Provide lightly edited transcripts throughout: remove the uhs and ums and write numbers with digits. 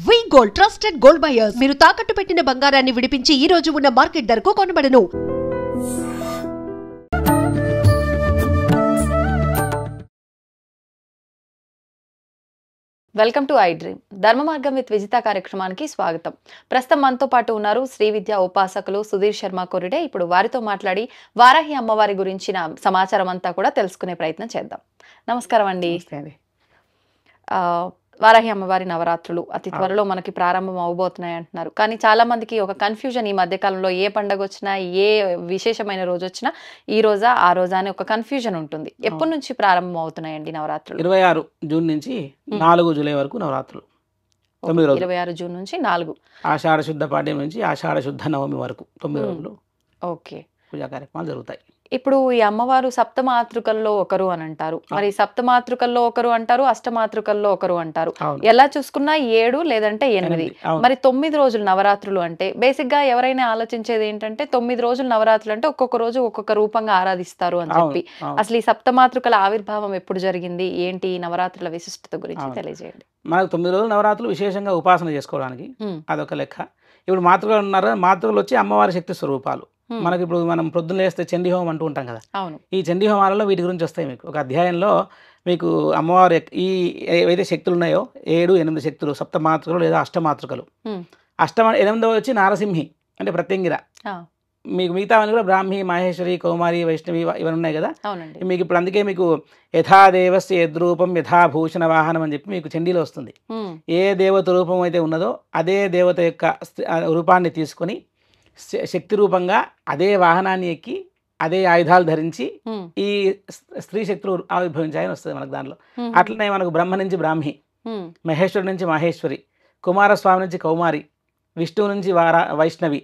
వి gold trusted gold buyers మీరు తాకట్టు పెట్టిన బంగారాన్ని విడిపించి ఈ రోజు ఉన్న మార్కెట్ ధరకు కొనబడను. వెల్కమ్ టు ఐ డ్రీమ్ ధర్మ మార్గం విత్ విజిత కార్యక్రమానికి స్వాగతం. ప్రస్తుతం మనతో పాటు ఉన్నారు శ్రీ విద్యా ఉపాసకులు సుధీర్ శర్మ కొరిడే. ఇప్పుడు వారితో మాట్లాడి వారాహి అమ్మవారి గురించిన సమాచారం అంతా కూడా తెలుసుకునే ప్రయత్నం చేద్దాం. నమస్కారం అండి. వారాహి అమ్మవారి నవరాత్రులు అతి త్వరలో మనకి ప్రారంభం అవబోతున్నాయి అంటున్నారు. కానీ చాలా మందికి ఒక కన్ఫ్యూజన్, ఈ మధ్య కాలంలో ఏ పండుగ వచ్చినా ఏ విశేషమైన రోజు వచ్చినా ఈ రోజా ఆ రోజా అని ఒక కన్ఫ్యూజన్ ఉంటుంది. ఎప్పటి నుంచి ప్రారంభం అవుతున్నాయండి నవరాత్రులు? 26 జూన్ నుంచి 4 జూలై వరకు నవరాత్రులు. 26 జూన్ నుంచి 4 ఆషాఢ శుద్ధ పాడ్యం నుంచి ఆషాఢ శుద్ధ నవమి వరకు 9 రోజులు ఓకే పూజా కార్యక్రమాలు జరుగుతాయి. ఇప్పుడు ఈ అమ్మవారు సప్తమాతృకల్లో ఒకరు అని అంటారు. మరి సప్తమాతృకల్లో ఒకరు అంటారు, అష్టమాతృకల్లో ఒకరు అంటారు. ఎలా చూసుకున్నా 7 లేదంటే 8. మరి 9 రోజులు నవరాత్రులు అంటే బేసిక్ గా ఎవరైనా ఆలోచించేది ఏంటంటే 9 రోజులు నవరాత్రులు అంటే ఒక్కొక్క రోజు ఒక్కొక్క రూపంగా ఆరాధిస్తారు అని చెప్పి. అసలు ఈ సప్తమాతృకల ఆవిర్భావం ఎప్పుడు జరిగింది, ఏంటి ఈ నవరాత్రుల విశిష్టత గురించి తెలియజేయండి. మనకు 9 రోజులు నవరాత్రులు విశేషంగా ఉపాసన చేసుకోవడానికి అదొక లెక్క. ఇప్పుడు మాతృకలు ఉన్నారు, మాతృకలు వచ్చి అమ్మవారి శక్తి స్వరూపాలు. మనకి ఇప్పుడు మనం పొద్దున్న లేస్తే చండీ హోమం అంటూ ఉంటాం కదా, ఈ చండీ హోమాలలో వీటి గురించి వస్తాయి. మీకు ఒక అధ్యాయంలో మీకు అమ్మవారి ఈ ఏవైతే శక్తులు ఉన్నాయో 7, 8 శక్తులు సప్తమాతృకలు లేదా అష్టమాతృకలు. 8వ వచ్చి నారసింహి అంటే ప్రత్యంగిర. మీకు మిగతావన్నీ కూడా బ్రాహ్మి, మహేశ్వరి, కౌమారి, వైష్ణవి ఇవన్నీ ఉన్నాయి కదా. మీకు ఇప్పుడు అందుకే మీకు యథాదేవస్య యద్రూపం యథాభూషణ వాహనం అని చెప్పి మీకు చండీలో వస్తుంది. ఏ దేవత రూపం అయితే ఉన్నదో అదే దేవత యొక్క రూపాన్ని తీసుకొని శక్తి రూపంగా అదే వాహనాన్ని ఎక్కి అదే ఆయుధాలు ధరించి ఈ స్త్రీ శక్తులు ఆవిర్భవించాయని వస్తుంది మనకు దానిలో. అట్లనే మనకు బ్రహ్మ నుంచి బ్రాహ్మి, మహేశ్వరుడి నుంచి మహేశ్వరి, కుమారస్వామి నుంచి కౌమారి, విష్ణువు నుంచి వైష్ణవి,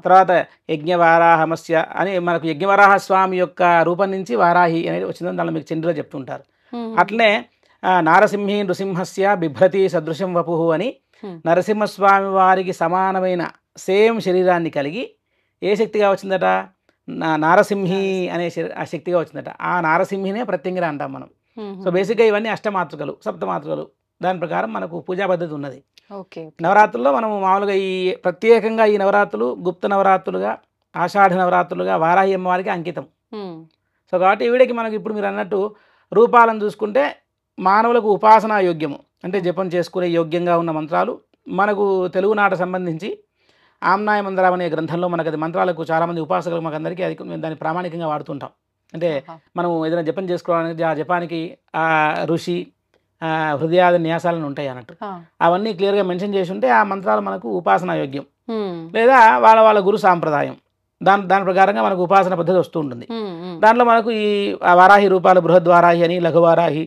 తర్వాత యజ్ఞవారాహమస్య అని మనకు యజ్ఞవరాహ స్వామి యొక్క రూపం నుంచి వారాహి అనేది వచ్చిందని దానిలో మీకు చంద్రులో చెప్తుంటారు. అట్లనే నారసింహి నృసింహస్య బిభ్రతి సదృశం వపుహు అని నరసింహస్వామి వారికి సమానమైన సేమ్ శరీరాన్ని కలిగి ఏ శక్తిగా వచ్చిందట, నారసింహి అనే ఆ శక్తిగా వచ్చిందట. ఆ నారసింహినే ప్రత్యంగిర అంటాం మనం. సో బేసిక్గా ఇవన్నీ అష్టమాతృకలు, సప్తమాతృకలు. దాని ప్రకారం మనకు పూజా పద్ధతి ఉన్నది. నవరాత్రుల్లో మనము మామూలుగా ఈ ప్రత్యేకంగా ఈ నవరాత్రులు గుప్త నవరాత్రులుగా, ఆషాఢ నవరాత్రులుగా వారాహి అమ్మవారికి అంకితం. సో కాబట్టి ఈవిడకి మనకి ఇప్పుడు మీరు అన్నట్టు రూపాలను చూసుకుంటే మానవులకు ఉపాసనా యోగ్యము అంటే జపం చేసుకునే యోగ్యంగా ఉన్న మంత్రాలు మనకు తెలుగునాట సంబంధించి ఆమ్నాయ మంత్రం అనే గ్రంథంలో మనకు అది మంత్రాలకు చాలామంది ఉపాసకులు మాకు అందరికీ అది దాన్ని ప్రామాణికంగా వాడుతుంటాం. అంటే మనం ఏదైనా జపం చేసుకోవడానికి ఆ జపానికి ఆ ఋషి హృదయాది న్యాసాలను ఉంటాయి అన్నట్టు అవన్నీ క్లియర్గా మెన్షన్ చేసి ఉంటే ఆ మంత్రాలు మనకు ఉపాసనా యోగ్యం. లేదా వాళ్ళ వాళ్ళ గురు సాంప్రదాయం దాని ప్రకారంగా మనకు ఉపాసన పద్ధతి వస్తూ ఉంటుంది. దాంట్లో మనకు ఈ వారాహి రూపాలు బృహద్వారాహి అని, లఘువారాహి,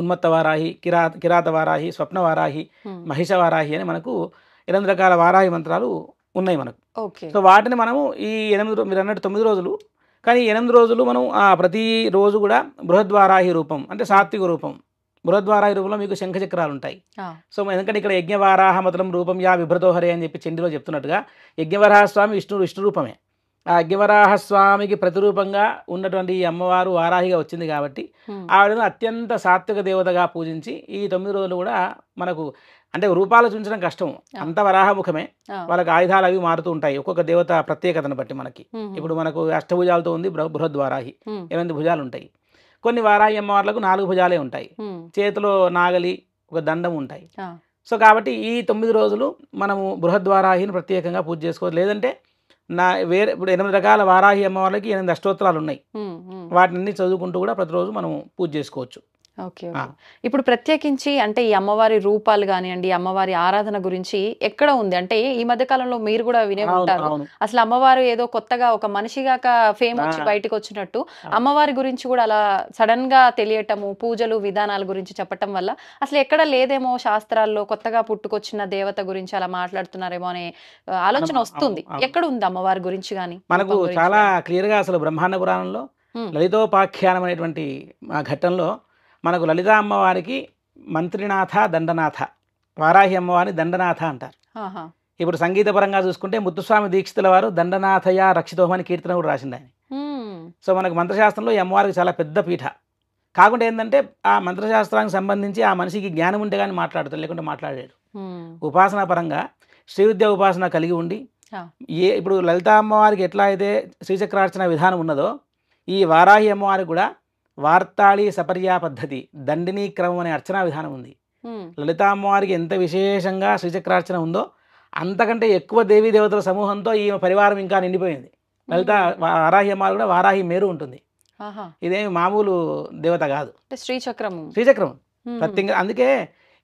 ఉన్మత్త వారాహి, కిరాత వారాహి, స్వప్న వారాహి, మహిష వారాహి అని మనకు 8 రకాల వారాహి మంత్రాలు ఉన్నాయి మనకు. సో వాటిని మనము ఈ 8 మీరు అన్నట్టు 9 రోజులు, కానీ 8 రోజులు మనం ప్రతి రోజు కూడా బృహద్వారాహి రూపం అంటే సాత్విక రూపం. బృహద్వారాహి రూపంలో మీకు శంఖచక్రాలు ఉంటాయి. సో ఎందుకంటే ఇక్కడ యజ్ఞవారాహ మతలం రూపం యా విభ్రతోహరే అని చెప్పి చండీలో చెప్తున్నట్టుగా యజ్ఞవరాహస్వామి విష్ణు రూపమే. ఆ యజ్ఞవరాహస్వామికి ప్రతిరూపంగా ఉన్నటువంటి ఈ అమ్మవారు వారాహిగా వచ్చింది కాబట్టి ఆవిడను అత్యంత సాత్విక దేవతగా పూజించి ఈ 9 రోజులు కూడా మనకు అంటే రూపాలు చూపించడం కష్టం, అంత వరాహముఖమే. వాళ్ళకి ఆయుధాలు అవి మారుతూ ఉంటాయి ఒక్కొక్క దేవత ప్రత్యేకతను బట్టి. మనకి ఇప్పుడు మనకు అష్టభుజాలతో ఉంది బృహద్వారాహి, 8 భుజాలు ఉంటాయి. కొన్ని వారాహి అమ్మవార్లకు 4 భుజాలే ఉంటాయి, చేతిలో నాగలి, ఒక దండం ఉంటాయి. సో కాబట్టి ఈ 9 రోజులు మనము బృహద్వారాహిని ప్రత్యేకంగా పూజ చేసుకోవచ్చు. లేదంటే వేరే ఇప్పుడు 8 రకాల వారాహి అమ్మవార్లకి 8 అష్టోత్తరాలు ఉన్నాయి, వాటిని చదువుకుంటూ కూడా ప్రతిరోజు మనం పూజ చేసుకోవచ్చు. ఓకే. ఇప్పుడు ప్రత్యేకించి అంటే ఈ అమ్మవారి రూపాలు కానివ్వండి, అమ్మవారి ఆరాధన గురించి ఎక్కడ ఉంది అంటే ఈ మధ్య కాలంలో మీరు కూడా వినే ఉంటారు, అసలు అమ్మవారు ఏదో కొత్తగా ఒక మనిషిగా ఫేమ్ వచ్చి బయటకు వచ్చినట్టు అమ్మవారి గురించి కూడా అలా సడన్ గా తెలియటము, పూజలు విధానాల గురించి చెప్పటం వల్ల అసలు ఎక్కడ లేదేమో శాస్త్రాల్లో కొత్తగా పుట్టుకొచ్చిన దేవత గురించి అలా మాట్లాడుతున్నారేమో అనే ఆలోచన వస్తుంది. ఎక్కడ ఉంది అమ్మవారి గురించి కానీ? మనకు చాలా క్లియర్ గా అసలు బ్రహ్మాండ పురాణంలో లలితోపాఖ్యానం అనేటువంటి ఆ ఘట్టంలో మనకు లలితా అమ్మవారికి మంత్రినాథ, దండనాథ, వారాహి అమ్మవారిని దండనాథ అంటారు. ఇప్పుడు సంగీతపరంగా చూసుకుంటే ముత్తుస్వామి దీక్షితుల వారు దండనాథయ రక్షితోమని కీర్తన కూడా రాసింది ఆయన. సో మనకు మంత్రశాస్త్రంలో ఈ అమ్మవారికి చాలా పెద్ద పీఠ. కాకుండా ఏంటంటే ఆ మంత్రశాస్త్రానికి సంబంధించి ఆ మనిషికి జ్ఞానం ఉంటే కానీ మాట్లాడతాడు, లేకుంటే మాట్లాడాడు. ఉపాసనా పరంగా శ్రీ విద్యా ఉపాసన కలిగి ఉండి ఇప్పుడు లలితా అమ్మవారికి ఎట్లా అయితే శ్రీచక్రార్చన విధానం ఉన్నదో ఈ వారాహి అమ్మవారికి కూడా వార్తాళి సపర్యా పద్ధతి దండినీ క్రమం అనే అర్చనా విధానం ఉంది. లలితా అమ్మవారికి ఎంత విశేషంగా శ్రీచక్రార్చన ఉందో అంతకంటే ఎక్కువ దేవీ దేవతల సమూహంతో ఈ పరివారం ఇంకా నిండిపోయింది. లలిత వారాహి అమ్మవారు కూడా వారాహి మేరు ఉంటుంది. ఇదేమి మామూలు దేవత కాదు, శ్రీచక్రం ప్రత్యేకంగా. అందుకే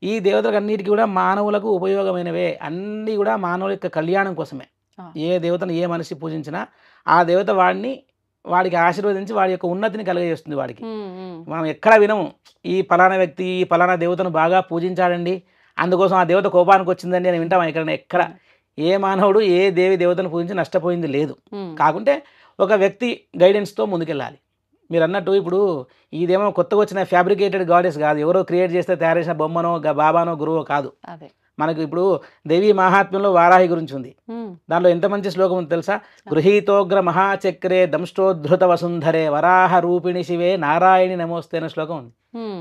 ఈ దేవతలన్నిటికీ కూడా మానవులకు ఉపయోగమైనవే, అన్నీ కూడా మానవుల యొక్క కళ్యాణం కోసమే. ఏ దేవతను ఏ మనిషి పూజించినా ఆ దేవత వాడికి ఆశీర్వదించి వాడి యొక్క ఉన్నతిని కలుగజేస్తుంది. వాడికి మనం ఎక్కడ వినము ఈ ఫలానా వ్యక్తి ఈ ఫలానా దేవతను బాగా పూజించాడండి అందుకోసం ఆ దేవత కోపానికి వచ్చిందండి అని వింటాం. ఎక్కడ ఏ మానవుడు ఏ దేవతను పూజించి నష్టపోయింది లేదు. కాకుంటే ఒక వ్యక్తి గైడెన్స్తో ముందుకెళ్ళాలి. మీరు అన్నట్టు ఇప్పుడు ఇదేమో కొత్తగా వచ్చిన ఫ్యాబ్రికేటెడ్ గాడెస్ కాదు, ఎవరో క్రియేట్ చేస్తే తయారు చేసిన బొమ్మనో బాబానో గురువో కాదు. మనకు ఇప్పుడు దేవీ మహాత్మ్యంలో వారాహి గురించి ఉంది. దానిలో ఎంత మంచి శ్లోకం ఉంది తెలుసా? గృహీతోగ్ర మహాచక్రే దంష్టోద్ధృత వసుంధరే వరాహ రూపిణి శివే నారాయణి నమోస్తే అనే శ్లోకం ఉంది.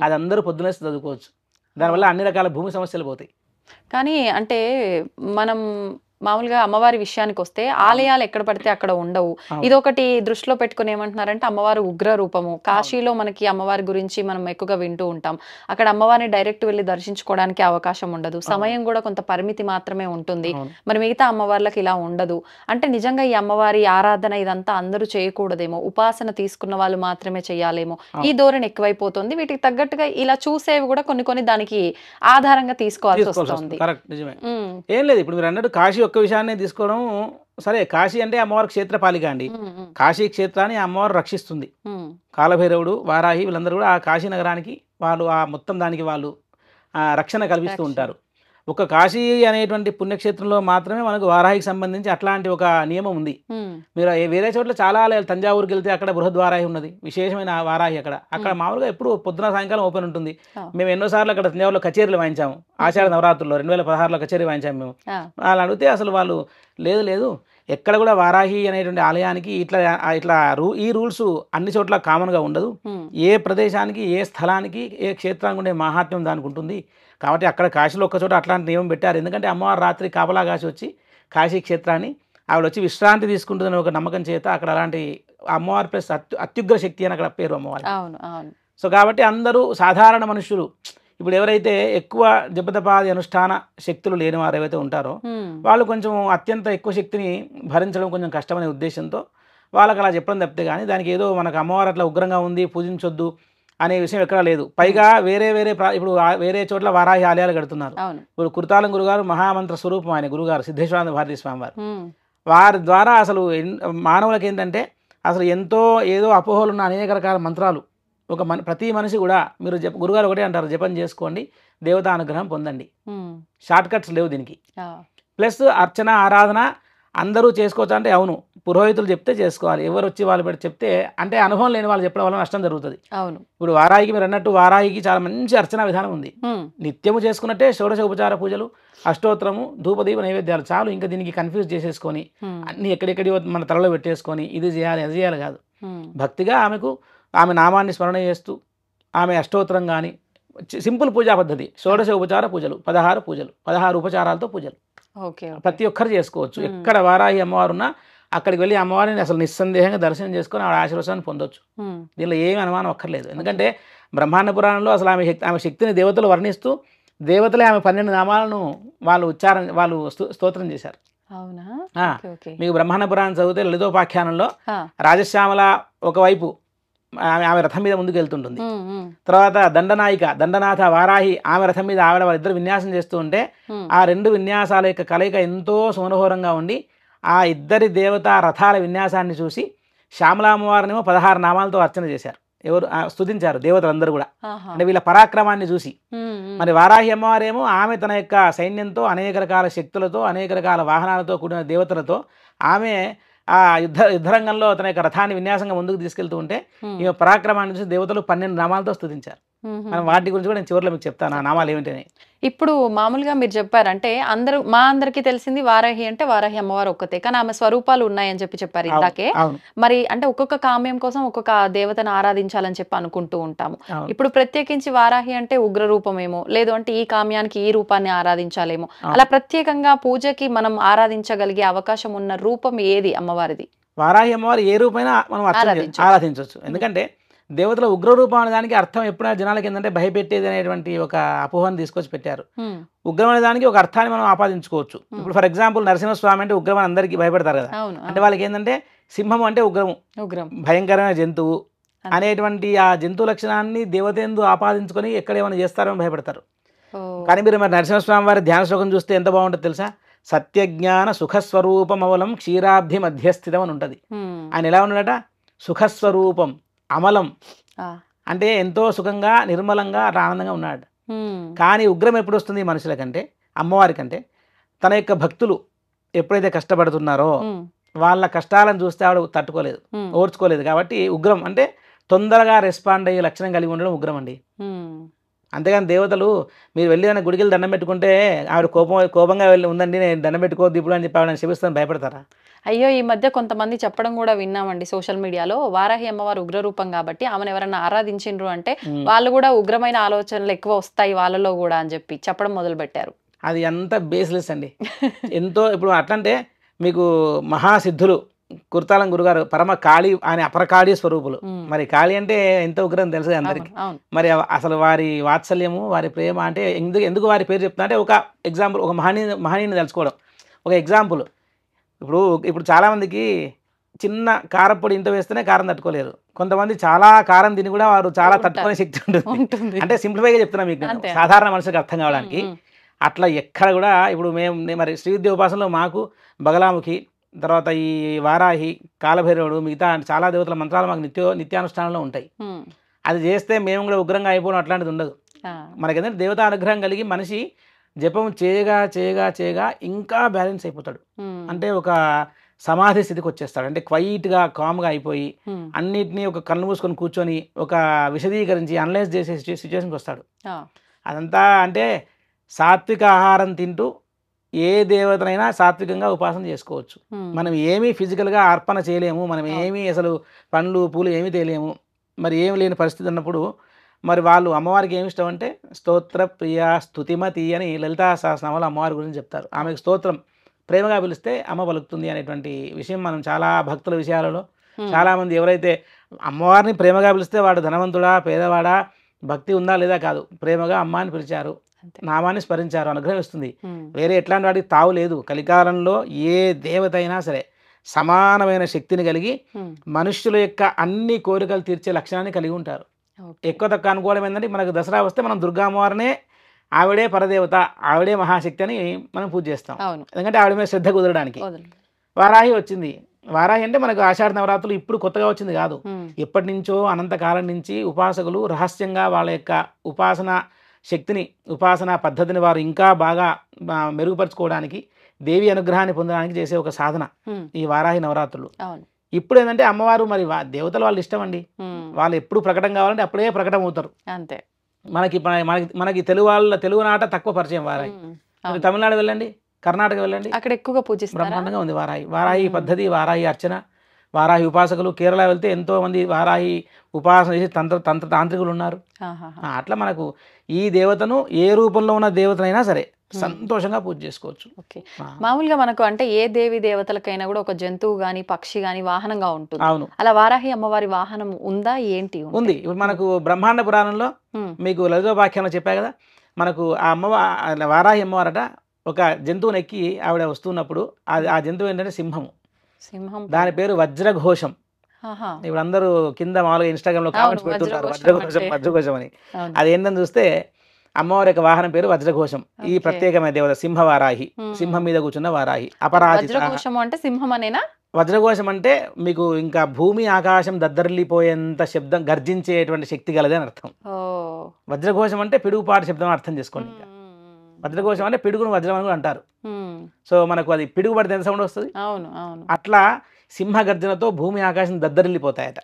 అది అందరూ పొద్దునేసి చదువుకోవచ్చు. దానివల్ల అన్ని రకాల భూమి సమస్యలు పోతాయి. కానీ అంటే మనం మామూలుగా అమ్మవారి విషయానికి వస్తే ఆలయాలు ఎక్కడ పడితే అక్కడ ఉండవు. ఇదొకటి దృష్టిలో పెట్టుకుని ఏమంటున్నారంటే అమ్మవారు ఉగ్ర రూపము. కాశీలో మనకి అమ్మవారి గురించి మనం ఎక్కువగా వింటూ ఉంటాం. అక్కడ అమ్మవారిని డైరెక్ట్ వెళ్ళి దర్శించుకోవడానికి అవకాశం ఉండదు, సమయం కూడా కొంత పరిమితి మాత్రమే ఉంటుంది. మరి మిగతా అమ్మవార్లకు ఇలా ఉండదు. అంటే నిజంగా ఈ అమ్మవారి ఆరాధన ఇదంతా అందరూ చేయకూడదేమో, ఉపాసన తీసుకున్న వాళ్ళు మాత్రమే చేయాలేమో, ఈ ధోరణి ఎక్కువైపోతుంది. వీటికి తగ్గట్టుగా ఇలా చూసేవి కూడా కొన్ని దానికి ఆధారంగా తీసుకోవాల్సి వస్తుంది. ఏం లేదు, ఇప్పుడు మీరు అన్నట్టు కాశీ ఒక్క విషయాన్ని తీసుకోవడం సరే. కాశీ అంటే అమ్మవారి క్షేత్రపాలిక అండి. కాశీ క్షేత్రాన్ని అమ్మవారు రక్షిస్తుంది. కాలభైరవుడు వారాహి వీళ్ళందరూ కూడా ఆ కాశీ నగరానికి వాళ్ళు ఆ మొత్తం దానికి వాళ్ళు రక్షణ కల్పిస్తూ ఉంటారు. ఒక కాశీ అనేటువంటి పుణ్యక్షేత్రంలో మాత్రమే మనకు వారాహికి సంబంధించి అట్లాంటి ఒక నియమం ఉంది. మీరు వేరే చోట్ల చాలా ఆలయాలు, తంజావూరుకి వెళ్తే అక్కడ బృహద్వారాహి ఉన్నది, విశేషమైన వారాహి. అక్కడ మామూలుగా ఎప్పుడు పొద్దున సాయంకాలం ఓపెన్ ఉంటుంది. మేము ఎన్నోసార్లు అక్కడ తంజావూరులో కచేరీలు వాయించాము. ఆషాఢ నవరాత్రుల్లో 2016లో కచేరీ వాయించాము మేము. వాళ్ళు అడిగితే అసలు వాళ్ళు లేదు ఎక్కడ కూడా వారాహి అనేటువంటి ఆలయానికి ఇట్లా ఈ రూల్స్ అన్ని చోట్ల కామన్గా ఉండదు. ఏ ప్రదేశానికి ఏ స్థలానికి ఏ క్షేత్రానికి ఉండే మహాత్మ్యం దానికి ఉంటుంది. కాబట్టి అక్కడ కాశీలో ఒక్కచోట అట్లాంటి నియమం పెట్టారు. ఎందుకంటే అమ్మవారు రాత్రి కాపలా కాశీ వచ్చి కాశీ క్షేత్రాన్ని ఆవిడ వచ్చి విశ్రాంతి తీసుకుంటుందని ఒక నమ్మకం చేత అక్కడ అలాంటి అమ్మవారి ప్లస్ అత్యుగ్ర శక్తి అని అక్కడ పేరు అమ్మవారి. సో కాబట్టి అందరూ సాధారణ మనుషులు ఇప్పుడు ఎవరైతే ఎక్కువ జపతపాది అనుష్ఠాన శక్తులు లేని వారు ఏవైతే ఉంటారో వాళ్ళు కొంచెం అత్యంత ఎక్కువ శక్తిని భరించడం కొంచెం కష్టమనే ఉద్దేశంతో వాళ్ళకి అలా చెప్పడం తప్పితే కానీ దానికి ఏదో మనకు అమ్మవారు అట్లా ఉగ్రంగా ఉంది పూజించొద్దు అనే విషయం ఎక్కడా లేదు. పైగా వేరే ఇప్పుడు వేరే చోట్ల వారాహి ఆలయాలు కడుతున్నారు. ఇప్పుడు కుర్తాలం గురుగారు మహామంత్ర స్వరూపం ఆయన గురుగారు సిద్ధేశ్వరానంద భారతీ స్వామి వారు. వారి ద్వారా అసలు మానవులకి ఏంటంటే అసలు ఎంతో ఏదో అపోహలు ఉన్న అనేక రకాల మంత్రాలు ప్రతి మనిషి కూడా మీరు గురుగారు ఒకటే అంటారు, జపం చేసుకోండి, దేవతా అనుగ్రహం పొందండి. షార్ట్ కట్స్ లేవు దీనికి. ప్లస్ అర్చన ఆరాధన అందరూ చేసుకోవచ్చు అంటే అవును, పురోహితులు చెప్తే చేసుకోవాలి. ఎవరు వచ్చి వాళ్ళు పెట్టి చెప్తే అంటే అనుభవం లేని వాళ్ళు చెప్పడం వల్ల నష్టం జరుగుతుంది. అవును, ఇప్పుడు వారాహికి మీరు అన్నట్టు వారాహికి చాలా మంచి అర్చన విధానం ఉంది. నిత్యము చేసుకున్నట్టే షోడశ ఉపచార పూజలు, అష్టోత్తరము, ధూపదీప నైవేద్యాలు చాలు. ఇంకా దీనికి కన్ఫ్యూజ్ చేసేసుకొని అన్ని ఎక్కడెక్కడి మన తలలో పెట్టేసుకొని ఇది చేయాలి అది చేయాలి కాదు. భక్తిగా ఆమె నామాన్ని స్మరణ చేస్తూ ఆమె అష్టోత్తరం కానీ సింపుల్ పూజా పద్ధతి, షోడశ ఉపచార పూజలు 16 పూజలు 16 ఉపచారాలతో పూజలు ప్రతి ఒక్కరు చేసుకోవచ్చు. ఎక్కడ వారాహి అమ్మవారు ఉన్నా అక్కడికి వెళ్ళి అమ్మవారిని అసలు నిస్సందేహంగా దర్శనం చేసుకొని ఆవిడ ఆశీర్వాదాన్ని పొందొచ్చు. దీనిలో ఏమి అనుమానం అక్కర్లేదు. ఎందుకంటే బ్రహ్మాండ పురాణంలో అసలు ఆమె శక్తిని దేవతలు వర్ణిస్తూ దేవతలే ఆమె 12 నామాలను వాళ్ళు స్తోత్రం చేశారు. మీకు బ్రహ్మాండ పురాణం చదివితే లలితోపాఖ్యానంలో రాజశ్యామల ఒకవైపు ఆమె రథం మీద ముందుకు వెళ్తుంటుంది. తర్వాత దండనాథ వారాహి ఆమె రథం మీద ఆవిడ వాళ్ళిద్దరు విన్యాసం చేస్తూ ఉంటే ఆ 2 విన్యాసాల యొక్క కలయిక ఎంతో సుమనోహరంగా ఉండి ఆ ఇద్దరి దేవతా రథాల విన్యాసాన్ని చూసి శ్యామలామ్మవారినేమో 16 నామాలతో అర్చన చేశారు. ఎవరు స్తుతించారు దేవతలందరూ కూడా, అంటే వీళ్ళ పరాక్రమాన్ని చూసి. మరి వారాహి అమ్మవారేమో ఆమె తన యొక్క సైన్యంతో అనేక రకాల శక్తులతో అనేక రకాల వాహనాలతో కూడిన దేవతలతో ఆమె ఆ యుద్ధరంగంలో తన యొక్క రథాన్ని విన్యాసంగా ముందుకు తీసుకెళ్తూ ఉంటే ఈ పరాక్రమాన్ని చూసి దేవతలు 12 నామాలతో స్తుతించారు. మనం వాటి గురించి కూడా నేను చివరిలో మీకు చెప్తాను ఆ నామాలు ఏమిటని. ఇప్పుడు మామూలుగా మీరు చెప్పారంటే మా అందరికి తెలిసింది వారాహి అంటే వారాహి అమ్మవారు ఒక్కతే, కానీ ఆమె స్వరూపాలు ఉన్నాయని చెప్పారు ఇందాకే. మరి అంటే ఒక్కొక్క కామ్యం కోసం ఒక్కొక్క దేవతను ఆరాధించాలని చెప్పి అనుకుంటూ ఉంటాము. ఇప్పుడు ప్రత్యేకించి వారాహి అంటే ఉగ్ర రూపమేమో, లేదు అంటే ఈ కామ్యానికి ఈ రూపాన్ని ఆరాధించాలేమో, అలా ప్రత్యేకంగా పూజకి మనం ఆరాధించగలిగే అవకాశం ఉన్న రూపం ఏది అమ్మవారిది? వారాహి అమ్మవారు ఏ రూపైనా మనం ఆరాధించవచ్చు. ఎందుకంటే దేవతల ఉగ్ర రూపం అనే దానికి అర్థం ఎప్పుడైనా జనాలకి ఏంటంటే భయపెట్టేది అనేటువంటి ఒక అపోహను తీసుకొచ్చి పెట్టారు. ఉగ్రం అనే దానికి ఒక అర్థాన్ని మనం ఆపాదించుకోవచ్చు. ఇప్పుడు ఫర్ ఎగ్జాంపుల్ నరసింహస్వామి అంటే ఉగ్రం అని అందరికీ భయపెడతారు కదా. అంటే వాళ్ళకి ఏంటంటే సింహం అంటే ఉగ్రము, భయంకరమైన జంతువు అనేటువంటి ఆ జంతు లక్షణాన్ని దేవతేందు ఆపాదించుకొని ఎక్కడ ఏమైనా చేస్తారని భయపెడతారు. కానీ మీరు మరి నరసింహస్వామి వారి ధ్యాన శ్లోకం చూస్తే ఎంత బాగుంటుంది తెలుసా? సత్యజ్ఞాన సుఖస్వరూపమవలం క్షీరాబ్ధి మధ్యస్థితం అని ఉంటుంది. ఆయన ఎలా ఉన్నాడట? సుఖస్వరూపం, అమలం, అంటే ఎంతో సుఖంగా నిర్మలంగా అట్లా ఆనందంగా ఉన్నాడు. కానీ ఉగ్రం ఎప్పుడు వస్తుంది మనుషుల కంటే, అమ్మవారి కంటే? తన యొక్క భక్తులు ఎప్పుడైతే కష్టపడుతున్నారో వాళ్ళ కష్టాలను చూస్తే ఆవిడ తట్టుకోలేదు, ఓర్చుకోలేదు. కాబట్టి ఉగ్రం అంటే తొందరగా రెస్పాండ్ అయ్యే లక్షణం కలిగి ఉండడం ఉగ్రం అండి. అంతేగాని దేవతలు మీరు వెళ్ళి ఏమైనా గుడికి దండం పెట్టుకుంటే ఆవిడ కోపంగా వెళ్ళి ఉందండి నేను దండం పెట్టుకోవద్దు ఇప్పుడు అని చెప్పి ఆవిడ శపిస్తాను భయపడతారా? అయ్యో, ఈ మధ్య కొంతమంది చెప్పడం కూడా విన్నామండి సోషల్ మీడియాలో, వారాహి అమ్మవారు ఉగ్రరూపం కాబట్టి ఆమెను ఎవరన్నా ఆరాధించిండ్రు అంటే వాళ్ళు కూడా ఉగ్రమైన ఆలోచనలు ఎక్కువ వస్తాయి వాళ్ళలో కూడా అని చెప్పి చెప్పడం మొదలు పెట్టారు. అది అంత బేస్లెస్ అండి. ఎంతో ఇప్పుడు అట్లంటే మీకు మహాసిద్ధులు కుర్తాలం గురుగారు పరమ కాళీ ఆయన అపరకాళీ స్వరూపులు. మరి కాళీ అంటే ఎంత ఉగ్రం తెలుసు అందరికి. మరి అసలు వారి వాత్సల్యము వారి ప్రేమ అంటే ఎందుకు వారి పేరు చెప్తున్నా అంటే ఒక ఎగ్జాంపుల్, ఒక మహనీయుని తెలుసుకోవడం ఒక ఎగ్జాంపుల్. ఇప్పుడు చాలామందికి చిన్న కారపొడి ఇంత వేస్తేనే కారం తట్టుకోలేరు. కొంతమంది చాలా కారం తిని కూడా వారు చాలా తట్టుకునే శక్తి ఉంటుంది. అంటే సింప్లిఫైగా చెప్తున్నా మీకు, సాధారణ మనుషులకు అర్థం కావడానికి. అట్లా ఎక్కడ కూడా ఇప్పుడు మరి శ్రీవిద్య ఉపాసనలో మాకు బగలాముఖి, తర్వాత ఈ వారాహి, కాలభైరవుడు, మిగతా చాలా దేవతల మంత్రాలు మాకు నిత్యానుష్ఠానంలో ఉంటాయి. అది చేస్తే మేము కూడా ఉగ్రంగా అయిపోవడం అట్లాంటిది ఉండదు. మనకేంటంటే దేవతా అనుగ్రహం కలిగి మనిషి జపం చేయగా చేయగా చేయగా ఇంకా బ్యాలెన్స్ అయిపోతాడు. అంటే ఒక సమాధి స్థితికి వచ్చేస్తాడు. అంటే క్వైట్గా కామ్గా అయిపోయి అన్నిటినీ ఒక కళ్ళు మూసుకొని కూర్చొని ఒక విశదీకరించి అనలైజ్ చేసే సిచ్యువేషన్కి వస్తాడు. అదంతా అంటే సాత్విక ఆహారం తింటూ ఏ దేవతనైనా సాత్వికంగా ఉపాసన చేసుకోవచ్చు. మనం ఏమీ ఫిజికల్గా అర్పణ చేయలేము, మనం ఏమీ అసలు పండ్లు పూలు ఏమీ తేలేము, మరి ఏమి లేని పరిస్థితి ఉన్నప్పుడు మరి వాళ్ళు అమ్మవారికి ఏమి ఇష్టం అంటే స్తోత్ర ప్రియ స్తుతిమతి అని లలితా సహస్రనామాలు అమ్మవారి గురించి చెప్తారు. ఆమెకు స్తోత్రం ప్రేమగా పిలిస్తే అమ్మ పలుకుతుంది అనేటువంటి విషయం మనం చాలా భక్తుల విషయాలలో చాలామంది ఎవరైతే అమ్మవారిని ప్రేమగా పిలిస్తే వాడు ధనవంతుడా పేదవాడా భక్తి ఉందా లేదా కాదు, ప్రేమగా అమ్మ అని పిలిచారు, నామాన్ని స్మరించారు, అనుగ్రహం ఇస్తుంది. వేరే ఎట్లాంటి వాటికి తావు లేదు. కలికాలంలో ఏ దేవత అయినా సరే సమానమైన శక్తిని కలిగి మనుష్యుల యొక్క అన్ని కోరికలు తీర్చే లక్షణాన్ని కలిగి ఉంటారు. ఎక్కువ తక్కువ అనుకోవడం ఏంటంటే మనకు దసరా వస్తే మనం దుర్గామ్మవారినే ఆవిడే పరదేవత, ఆవిడే మహాశక్తి అని మనం పూజ చేస్తాం. ఎందుకంటే ఆవిడ మీద శ్రద్ధ కుదరడానికి. వారాహి వచ్చింది. వారాహి అంటే మనకు ఆషాఢ నవరాత్రులు ఇప్పుడు కొత్తగా వచ్చింది కాదు, ఎప్పటి నుంచో అనంతకాలం నుంచి ఉపాసకులు రహస్యంగా వాళ్ళ యొక్క ఉపాసన శక్తిని ఉపాసన పద్ధతిని వారు ఇంకా బాగా మెరుగుపరుచుకోవడానికి దేవి అనుగ్రహాన్ని పొందడానికి చేసే ఒక సాధన ఈ వారాహి నవరాత్రులు. ఇప్పుడు ఏంటంటే అమ్మవారు మరి దేవతలు వాళ్ళు ఇష్టం అండి, వాళ్ళు ఎప్పుడు ప్రకటన కావాలంటే అప్పుడే ప్రకటన అవుతారు. అంతే. మనకి తెలుగు నాట తక్కువ పరిచయం వారాహి. తమిళనాడు వెళ్ళండి, కర్ణాటక వెళ్ళండి, అక్కడ ఎక్కువగా పూజిస్తారు, బ్రహ్మాండంగా ఉంది వారాహి పద్ధతి, వారాహి అర్చన, వారాహి ఉపాసకులు. కేరళ వెళ్తే ఎంతో మంది వారాహి ఉపాసన చేసి తాంత్రికులు ఉన్నారు. అట్లా మనకు ఈ దేవతను ఏ రూపంలో ఉన్న దేవతనైనా సరే సంతోషంగా పూజ చేసుకోవచ్చు. ఓకే. మామూలుగా మనకు అంటే ఏ దేవి దేవతలకైనా కూడా ఒక జంతువు గాని పక్షి గాని వాహనంగా ఉంటుంది. అవును. అలా వారాహి అమ్మవారి వాహనం ఉందా ఏంటి? ఉంది. ఇప్పుడు మనకు బ్రహ్మాండ పురాణంలో మీకు లలితోపాఖ్యానంలో చెప్పా కదా, మనకు ఆ వారాహి అమ్మవారట ఒక జంతువుని ఎక్కి ఆవిడ వస్తున్నప్పుడు ఆ జంతువు ఏంటంటే సింహము. దాని పేరు వజ్రఘోషం. ఇప్పుడు అందరూ కింద మామూలుగా ఇన్స్టాగ్రామ్ లో కామెంట్స్ పెడుతుంటారు వజ్రఘోషం అని. అది ఏంటని చూస్తే అమ్మవారి యొక్క వాహనం పేరు వజ్రఘోషం. ఈ ప్రత్యేకమైన దేవత సింహవారాహి, సింహం మీద కూర్చున్న వారాహి. అపరాజిత అంటే సింహం అనేనా? వజ్రఘోషం అంటే మీకు ఇంకా భూమి ఆకాశం దద్దరిల్లిపోయేంత శబ్దం గర్జించేటువంటి శక్తి గలది అని అర్థం. వజ్రఘోషం అంటే పిడుగుపాటు శబ్దం అర్థం చేసుకోండి. వజ్రఘోషం అంటే పిడుగును వజ్రం అని కూడా అంటారు. సో మనకు అది పిడుగు పడితే ఎంత సౌండ్ వస్తుంది. అట్లా సింహ గర్జనతో భూమి ఆకాశం దద్దరిల్లిపోతాయట.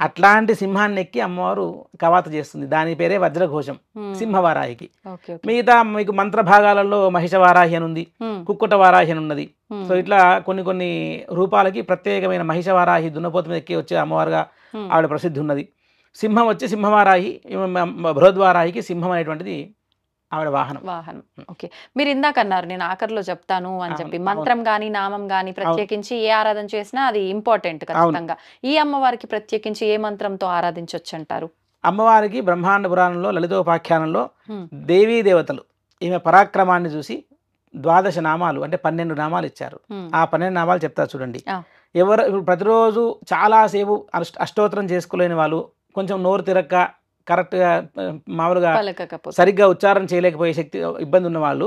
అట్లాంటి సింహాన్ని ఎక్కి అమ్మవారు కవాత చేస్తుంది. దాని పేరే వజ్రఘోషం సింహవారాహికి. మిగతా మీకు మంత్ర భాగాలలో మహిష వారాహి అని ఉంది, కుక్కుట వారాహి అని ఉన్నది. సో ఇట్లా కొన్ని రూపాలకి ప్రత్యేకమైన మహిష వారాహి దున్నపోతు మీద ఎక్కి వచ్చే అమ్మవారుగా ఆవిడ ప్రసిద్ధి ఉన్నది. సింహం వచ్చి సింహవారాహి, బృహద్వారాహికి సింహం అనేటువంటిది ఆవిడ వాహనం. ఓకే, మీరు ఇందాక అన్నారు నేను ఆఖరిలో చెప్తాను అని చెప్పి, మంత్రం గాని నామం గాని ప్రత్యేకించి ఏ ఆరాధన చేసినా అది ఇంపార్టెంట్ ఖచ్చితంగా. ఈ అమ్మవారికి ప్రత్యేకించి ఏ మంత్రంతో ఆరాధించవచ్చు అంటారు? అమ్మవారికి బ్రహ్మాండ పురాణంలో లలితోపాఖ్యానంలో దేవీ దేవతలు ఈమె పరాక్రమాన్ని చూసి 12 నామాలు అంటే 12 నామాలు ఇచ్చారు. ఆ 12 నామాలు చెప్తారు చూడండి. ఎవరు ఇప్పుడు ప్రతిరోజు చాలాసేపు అష్టోత్తరం చేసుకోలేని వాళ్ళు, కొంచెం నోరు తిరక్క కరెక్ట్గా మామూలుగా సరిగ్గా ఉచ్చారణ చేయలేకపోయే శక్తి ఇబ్బంది ఉన్న వాళ్ళు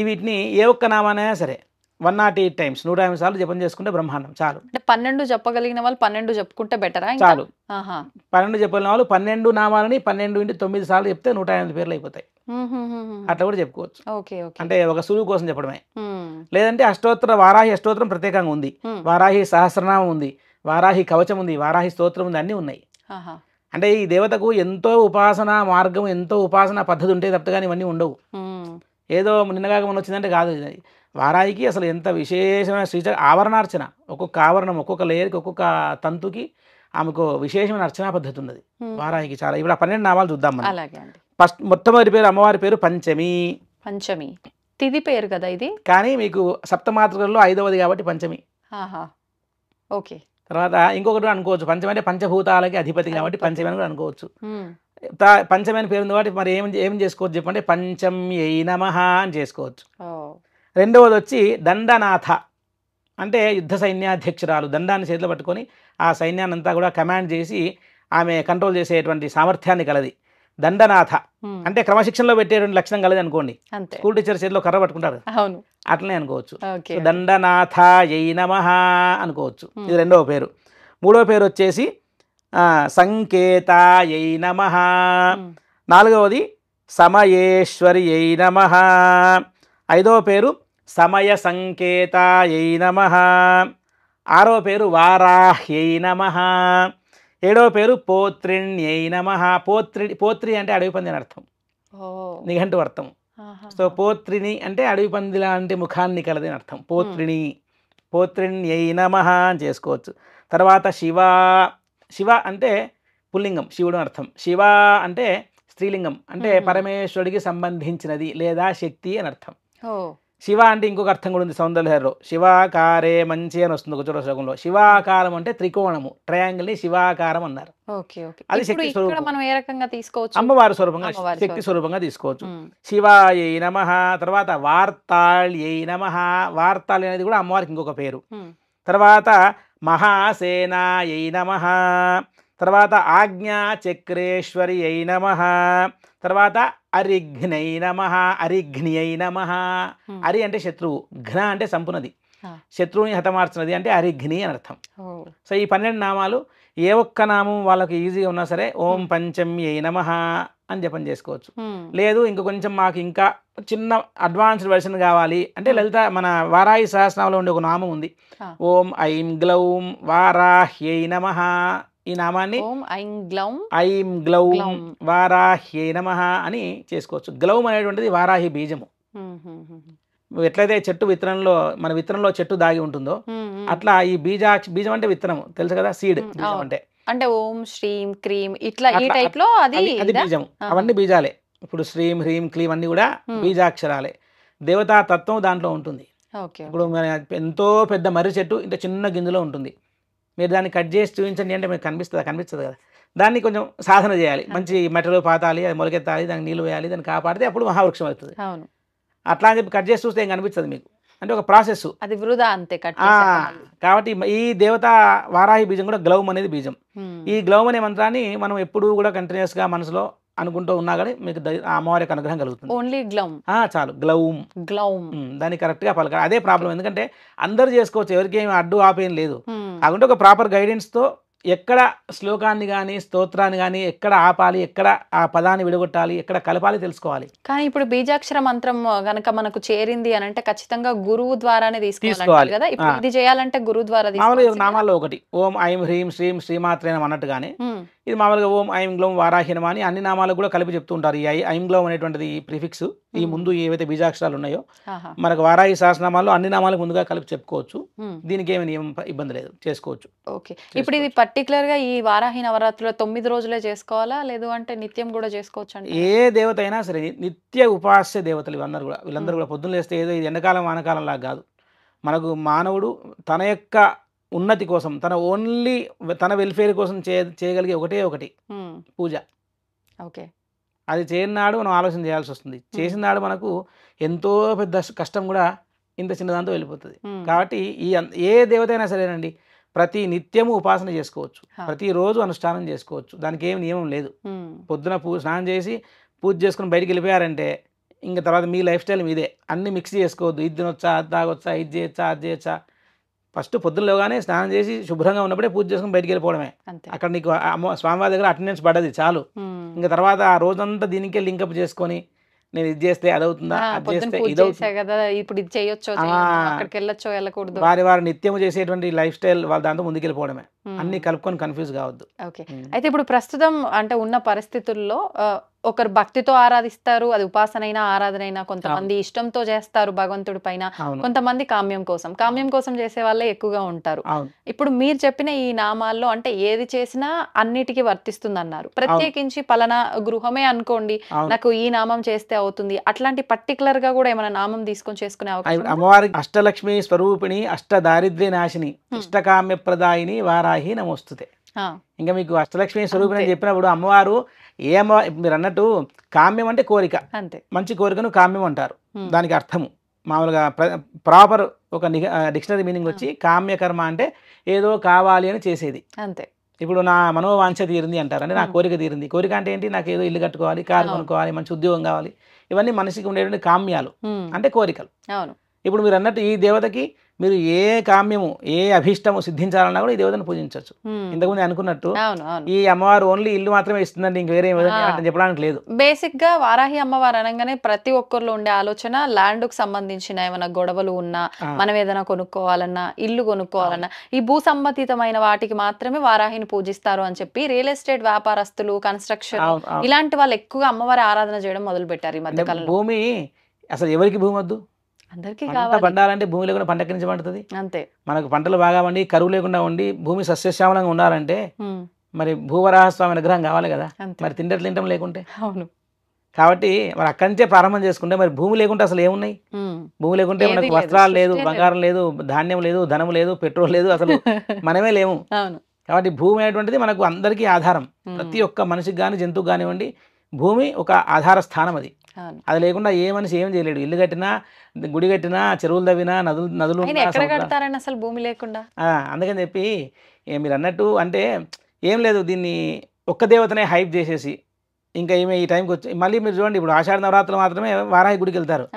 వీటిని ఏ ఒక్క నామానైనా సరే 108 టైమ్స్ 108 సార్లు జపం చేసుకుంటే బ్రహ్మాండం చాలు. 12 చెప్పగలిగిన వాళ్ళు 12 చెప్పుకుంటే బెటరా? చాలు. 12 చెప్పగలిగిన వాళ్ళు 12 నామాలని 12 × 9 సార్లు చెప్తే 108 పేర్లు అయిపోతాయి. అట్లా కూడా చెప్పుకోవచ్చు. అంటే ఒక సులువు కోసం చెప్పడమే. లేదంటే అష్టోత్తర వారాహి అష్టోత్తరం ప్రత్యేకంగా ఉంది, వారాహి సహస్రనామం ఉంది, వారాహి కవచం ఉంది, వారాహి స్తోత్రం ఉంది, అన్నీ ఉన్నాయి. అంటే ఈ దేవతకు ఎంతో ఉపాసన మార్గం, ఎంతో ఉపాసన పద్ధతి ఉంటే తప్ప కానీ ఇవన్నీ ఉండవు. ఏదో నిన్నగాక మన వచ్చిందంటే కాదు. వారాహికి అసలు ఎంత విశేషమైన ఆవరణార్చన, ఒక్కొక్క ఆవరణం ఒక్కొక్క లేయర్కి ఒక్కొక్క తంతుకి ఆమెకు విశేషమైన అర్చనా పద్ధతి ఉన్నది వారాహికి చాలా. ఇప్పుడు ఆ 12 నామాలు చూద్దాం మనం. ఫస్ట్ మొట్టమొదటి పేరు అమ్మవారి పేరు పంచమి. పంచమి తిథి పేరు కదా ఇది, కానీ మీకు సప్తమాతృకల్లో 5వది కాబట్టి పంచమి. ఓకే. తర్వాత ఇంకొకటి అనుకోవచ్చు, పంచమి అంటే పంచభూతాలకి అధిపతి కాబట్టి పంచమి అని కూడా అనుకోవచ్చు. పంచమి అని పేరు ఉంది కాబట్టి మరి ఏం చేసుకోవచ్చు చెప్పంటే పంచమ్యై నమః అని చేసుకోవచ్చు. రెండవది వచ్చి దండనాథ అంటే యుద్ధ సైన్యాధ్యక్షురాలు, దండాన్ని చేతిలో పట్టుకొని ఆ సైన్యాన్ని అంతా కూడా కమాండ్ చేసి ఆమె కంట్రోల్ చేసేటువంటి సామర్థ్యాన్ని కలది. దండనాథ అంటే క్రమశిక్షణలో పెట్టేటువంటి లక్షణం కలది అనుకోండి. స్కూల్ టీచర్ చేతిలో కర్ర పట్టుకుంటారు, అట్లనే అనుకోవచ్చు. దండనాథాయై నమః అనుకోవచ్చు. ఇది రెండవ పేరు. మూడవ పేరు వచ్చేసి సంకేతాయై నమః. నాలుగవది సమయేశ్వర్యై నమః. ఐదవ పేరు సమయ సంకేతాయై నమః. ఆరవ పేరు వారాహ్యై నమః. ఏడవ పేరు పోత్రిణ్యై నమః. పోత్రి అంటే అడవి పంది అని అర్థం, నిఘంటు అర్థం. సో పోత్రిని అంటే అడవి పంది లాంటి ముఖాన్ని కలది అని అర్థం. పోత్రిణ్యై నమః అని చేసుకోవచ్చు. తర్వాత శివ అంటే పుల్లింగం, శివుడు అర్థం. శివ అంటే స్త్రీలింగం, అంటే పరమేశ్వరుడికి సంబంధించినది లేదా శక్తి అని అర్థం. శివ అంటే ఇంకొక అర్థం కూడా ఉంది సౌందర్యలో, శివాకారే మంచి అని వస్తుంది ఒక చోట శ్లోకంలో. శివాకారం అంటే త్రికోణము, ట్రయాంగిల్ ని శివాకారం అన్నారు. అది శక్తి స్వరూపం, అమ్మవారి స్వరూపంగా శక్తి స్వరూపంగా తీసుకోవచ్చు. శివాయై నమః. తర్వాత వార్తాళ్యై నమః. వార్తాళి అనేది కూడా అమ్మవారికి ఇంకొక పేరు. తర్వాత మహాసేనాయై నమః. తర్వాత ఆజ్ఞాచక్రేశ్వర్యై నమః. తర్వాత అరిఘ్నై నమః. అరిఘ్నియై నమః. అరి అంటే శత్రువు, ఘ్న అంటే సంపునది, శత్రువుని హతమార్చినది అంటే అరిఘ్ని అని అర్థం. సో ఈ 12 నామాలు ఏ ఒక్క నామం వాళ్ళకి ఈజీగా ఉన్నా సరే ఓం పంచమ్యై నమః అని జపం చేసుకోవచ్చు. లేదు ఇంక కొంచెం మాకు ఇంకా చిన్న అడ్వాన్స్డ్ వెర్షన్ కావాలి అంటే లలిత మన వారాహి సహస్రనామంలో ఉండే ఒక నామం ఉంది, ఓం ఐం గ్లౌం వారాహ్యై నమః. ఈ నామాన్ని ఐం గ్లౌం వారాహ్యై నమః అని చేసుకోవచ్చు. గ్లౌం అనేటువంటిది వారాహి బీజము. ఎట్లయితే చెట్టు విత్తనంలో మన విత్తనంలో చెట్టు దాగి ఉంటుందో అట్లా ఈ బీజం అంటే విత్తనం తెలుసు కదా, సీడ్ అంటే ఓం శ్రీం క్రీం ఇట్లా ఈ టైప్ లో అది బీజం. అవన్నీ బీజాలే. ఇప్పుడు శ్రీం హ్రీం క్లీం అన్ని కూడా బీజాక్షరాలే. దేవతా తత్వం దాంట్లో ఉంటుంది. ఇప్పుడు ఎంతో పెద్ద మర్రి చెట్టు ఇంత చిన్న గింజలో ఉంటుంది. మీరు దాన్ని కట్ చేసి చూపించండి అంటే మీకు కనిపిస్తుంది కదా. దాన్ని కొంచెం సాధన చేయాలి, మంచి మెటలు పాతాలి, అది మొలకెత్తాలి, దానికి నీళ్ళు వేయాలి, దాన్ని కాపాడితే అప్పుడు మహావృక్షం అవుతుంది. అట్లా అని చెప్పి కట్ చేసి చూస్తే ఏం కనిపిస్తుంది మీకు, అంటే ఒక ప్రాసెస్, అది వృధా అంతే. కాబట్టి ఈ దేవత వారాహి బీజం కూడా గ్లౌమ్ అనేది బీజం. ఈ గ్లౌమ్ అనే మంత్రాన్ని మనం ఎప్పుడూ కూడా కంటిన్యూస్ గా మనసులో అనుకుంటూ ఉన్నా కానీ మీకు అమ్మవారి యొక్క అనుగ్రహం కలుగుతుంది. ఓన్లీ గ్లౌమ్ చాలు, గ్లౌమ్ దాన్ని కరెక్ట్ గా పలకాలి. అదే ప్రాబ్లం, ఎందుకంటే అందరూ చేసుకోవచ్చు, ఎవరికి ఏమి అడ్డు ఆపేం లేదు. కాకుంటే ఒక ప్రాపర్ గైడెన్స్ తో ఎక్కడ శ్లోకాన్ని కానీ స్తోత్రాన్ని కానీ ఎక్కడ ఆపాలి, ఎక్కడ ఆ పదాన్ని విడగొట్టాలి, ఎక్కడ కలపాలి తెలుసుకోవాలి. కానీ ఇప్పుడు బీజాక్షర మంత్రం గనక మనకు చేరింది అని అంటే ఖచ్చితంగా గురువు ద్వారానే తీసుకోవాలి కదా. ఇప్పుడు ఇది చేయాలంటే గురువు ద్వారా మామూలుగా నామాల్లో ఒకటి ఓం ఐం హ్రీం శ్రీం శ్రీమాత్రే నమః అన్నట్టుగానే ఇది మామూలుగా ఓం ఐం గ్లోం వారాహి నమః అని అన్ని నామాలకు కూడా కలిపి చెప్తూ ఉంటారు. ఈ ఐం గ్లోం అనేటువంటిది ఈ ప్రిఫిక్స్, ఈ ముందు ఏవైతే బీజాక్షరాలు ఉన్నాయో మనకు వారాహి సహస్రనామాల్లో అన్ని నామాలకు ముందుగా కలిపి చెప్పుకోవచ్చు. దీనికి ఏమి ఇబ్బంది లేదు, చేసుకోవచ్చు. ఓకే, ఇప్పుడు ఇది పర్టికులర్ గా ఈ వారాహి నవరాత్రులు 9 రోజులే చేసుకోవాలా, లేదు అంటే నిత్యం కూడా చేసుకోవచ్చు అంటే? ఏ దేవత అయినా సరే నిత్య ఉపాస్య దేవతలు వీళ్ళందరూ కూడా పొద్దున్న లేస్తే ఏదో ఇది ఎండాకాలం వానకాలం లాగా కాదు. మనకు మానవుడు తన యొక్క ఉన్నతి కోసం, ఓన్లీ తన వెల్ఫేర్ కోసం చేయగలిగే ఒకటి పూజ. ఓకే, అది చేయనాడు మనం ఆలోచన చేయాల్సి వస్తుంది. చేసినాడు మనకు ఎంతో పెద్ద కష్టం కూడా ఇంత చిన్నదాంతో వెళ్ళిపోతుంది. కాబట్టి ఏ దేవత అయినా సరేనండి ప్రతి నిత్యము ఉపాసన చేసుకోవచ్చు, ప్రతిరోజు అనుష్ఠానం చేసుకోవచ్చు. దానికి ఏమి నియమం లేదు. పొద్దున స్నానం చేసి పూజ చేసుకుని బయటికి వెళ్ళిపోయారంటే ఇంకా తర్వాత మీ లైఫ్ స్టైల్ మీదే. అన్ని మిక్స్ చేసుకోవద్దు. ఇది తినొచ్చా, అది తాగొచ్చా, ఇది చేయొచ్చా, అది చేయొచ్చా. ఫస్ట్ పొద్దున్నలోగానే స్నానం చేసి శుభ్రంగా ఉన్నప్పుడే పూజ చేసుకుని బయటికి వెళ్ళిపోవడమే. అక్కడ నీకు స్వామివారి దగ్గర అటెండెన్స్ పడ్డది చాలు. ఇంకా తర్వాత ఆ రోజంతా దీనికే లింకప్ చేసుకొని నేను ఇది చేస్తే అదవుతుందా, అది చేస్తే వారి నిత్యము చేసేటువంటి లైఫ్ స్టైల్ వాళ్ళ దాంతో ముందుకెళ్ళిపోవడమే. అన్ని కలుపుకొని కన్ఫ్యూజ్ కావద్దు. ఓకే, అయితే ఇప్పుడు ప్రస్తుతం అంటే ఉన్న పరిస్థితుల్లో ఒకరు భక్తితో ఆరాధిస్తారు, అది ఉపాసన అయినా ఆరాధన అయినా. కొంతమంది ఇష్టంతో చేస్తారు భగవంతుడి పైన, కొంతమంది కామ్యం కోసం చేసే వాళ్ళే ఎక్కువగా ఉంటారు. ఇప్పుడు మీరు చెప్పిన ఈ నామాల్లో అంటే ఏది చేసినా అన్నిటికీ వర్తిస్తుంది అన్నారు. ప్రత్యేకించి పలానా గృహమే అనుకోండి నాకు ఈ నామం చేస్తే అవుతుంది, అట్లాంటి పర్టికులర్ గా కూడా ఏమైనా నామం తీసుకొని చేసుకునే అవకాశం? అమ్మవారి అష్టలక్ష్మి స్వరూపిణి, అష్ట దారిద్ర్య నాశిని, ఇష్టకామ్య ప్రదాయిని వారాహి నమోస్తుతే. ఇంకా మీకు అష్టలక్ష్మి స్వరూపిణి అని చెప్పినప్పుడు అమ్మవారు మీరు అన్నట్టు కామ్యం అంటే కోరిక, అంతే. మంచి కోరికను కామ్యం అంటారు. దానికి అర్థము మామూలుగా ప్రాపర్ ఒక డిక్షనరీ మీనింగ్ వచ్చి కామ్యకర్మ అంటే ఏదో కావాలి అని చేసేది, అంతే. ఇప్పుడు నా మనోవాంఛ తీరింది అంటారు, అంటే నా కోరిక తీరింది. కోరిక అంటే ఏంటి? నాకు ఏదో ఇల్లు కట్టుకోవాలి, కారు కొనుక్కోవాలి, మంచి ఉద్యోగం కావాలి. ఇవన్నీ మనిషికి ఉండేటువంటి కామ్యాలు, అంటే కోరికలు. ఇప్పుడు మీరు అన్నట్టు ఈ దేవతకి మీరు ఏ కామ్యము, ఏ అభీష్టము సిద్ధించాలన్నా కూడా ఈ దేవతను పూజించవచ్చు. ఇంతకుముందు అనుకున్నట్టు ఈ అమ్మవారు ఓన్లీ ఇల్లు మాత్రమే ఇస్తుందండి, ఇంక వేరే చెప్పడానికి లేదు. బేసిక్ గా వారాహి అమ్మవారు అనగానే ప్రతి ఒక్కరిలో ఉండే ఆలోచన ల్యాండ్ కు సంబంధించిన ఏమైనా గొడవలు ఉన్నా, మనం ఏదైనా కొనుక్కోవాలన్నా, ఇల్లు కొనుక్కోవాలన్నా ఈ భూ సంబంధితమైన వాటికి మాత్రమే వారాహిని పూజిస్తారు అని చెప్పి రియల్ ఎస్టేట్ వ్యాపారస్తులు, కన్స్ట్రక్షన్ ఇలాంటి వాళ్ళు ఎక్కువగా అమ్మవారి ఆరాధన చేయడం మొదలు పెట్టారు ఈ మధ్య కాలంలో. భూమి అసలు ఎవరికి భూమి వద్దు? అందరికీ పండాలంటే భూమి లేకుండా పంట ఎక్కడి నుంచి పండుతుంది? అంతే. మనకు పంటలు బాగా వండి, కరువు లేకుండా ఉండి, భూమి సస్యశ్యామలంగా ఉండాలంటే మరి భూవరాహస్వామి విగ్రహం కావాలి కదా. మరి తింటం లేకుంటే. అవును. కాబట్టి మరి అక్కడి నుంచే ప్రారంభం చేసుకుంటే మరి భూమి లేకుంటే అసలు ఏమున్నాయి? భూమి లేకుంటే మనకు వస్త్రాలు లేదు, బంగారం లేదు, ధాన్యం లేదు, ధనం లేదు, పెట్రోల్ లేదు, అసలు మనమే లేము. కాబట్టి భూమి అనేటువంటిది మనకు అందరికీ ఆధారం. ప్రతి ఒక్క మనిషికి కానీ జంతువుకి కానివ్వండి భూమి ఒక ఆధార స్థానం. అది లేకుండా ఏ మనిషి ఏం చేయలేడు. ఇల్లు కట్టినా, గుడి కట్టినా, చెరువులు తవ్వినా, నదులు అసలు భూమి లేకుండా. అందుకని చెప్పి మీరు అన్నట్టు అంటే ఏం లేదు, దీన్ని ఒక్క దేవతనే హైప్ చేసేసి ఇంకా ఏమి ఈ టైంకి వచ్చి మళ్ళీ మీరు చూడండి, ఇప్పుడు ఆషాఢ నవరాత్రులు మాత్రమే వారాహి గుడికి వెళ్తారు,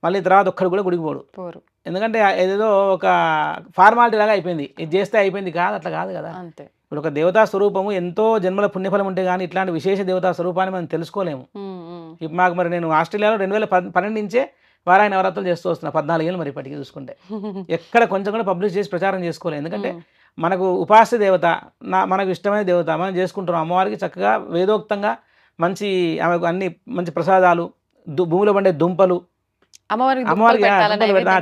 మళ్ళీ తర్వాత ఒక్కడు కూడా గుడికి పోరు. ఎందుకంటే ఏదేదో ఒక ఫార్మాలిటీ లాగా అయిపోయింది, ఇది చేస్తే అయిపోయింది కాదు, అట్లా కాదు కదా. ఇప్పుడు ఒక దేవతా స్వరూపము ఎంతో జన్మల పుణ్యఫలం ఉంటే కానీ ఇట్లాంటి విశేష దేవతా స్వరూపాన్ని మనం తెలుసుకోలేము. ఇప్పుడు మాకు మరి నేను ఆస్ట్రేలియాలో 2012 నుంచే వారాహి నవరాత్రులు చేస్తూ వస్తున్నా, 14 ఏళ్ళు మరి ఇప్పటికీ చూసుకుంటే ఎక్కడ కొంచెం కూడా పబ్లిష్ చేసి ప్రచారం చేసుకోలేదు. ఎందుకంటే మనకు ఉపాస్య దేవత, మనకు ఇష్టమైన దేవత, మనం చేసుకుంటున్నాం. అమ్మవారికి చక్కగా వేదోక్తంగా మంచి ఆమెకు అన్ని మంచి ప్రసాదాలు, భూమిలో పండే దుంపలు, అమ్మవారికి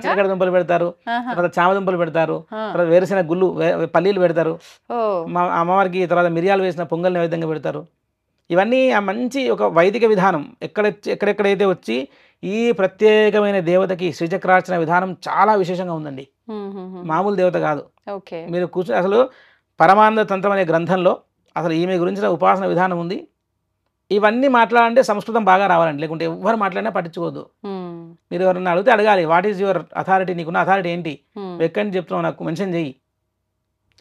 చిలకడ దుంపలు పెడతారు, తర్వాత చామ దుంపలు పెడతారు, తర్వాత వేరుశెనగ గుళ్ళు, పల్లీలు పెడతారు, అమ్మవారికి తర్వాత మిరియాలు వేసిన పొంగల్ నైవేద్యంగా పెడతారు. ఇవన్నీ ఆ మంచి ఒక వైదిక విధానం ఎక్కడెక్కడైతే వచ్చి ఈ ప్రత్యేకమైన దేవతకి శ్రీచక్రార్చన విధానం చాలా విశేషంగా ఉందండి. మామూలు దేవత కాదు. మీరు కూర్చొని అసలు పరమానంద తంత్రం అనే గ్రంథంలో అసలు ఈమె గురించిన ఉపాసన విధానం ఉంది. ఇవన్నీ మాట్లాడాలంటే సంస్కృతం బాగా రావాలండి, లేకుంటే ఎవరు మాట్లాడినా పట్టించుకోవద్దు. మీరు ఎవరన్నా అడిగితే అడగాలి, వాట్ ఈజ్ యువర్ అథారిటీ, నీకున్న అథారిటీ ఏంటి, ఎక్కడి నుంచి చెప్తున్నావు నాకు మెన్షన్ చెయ్యి.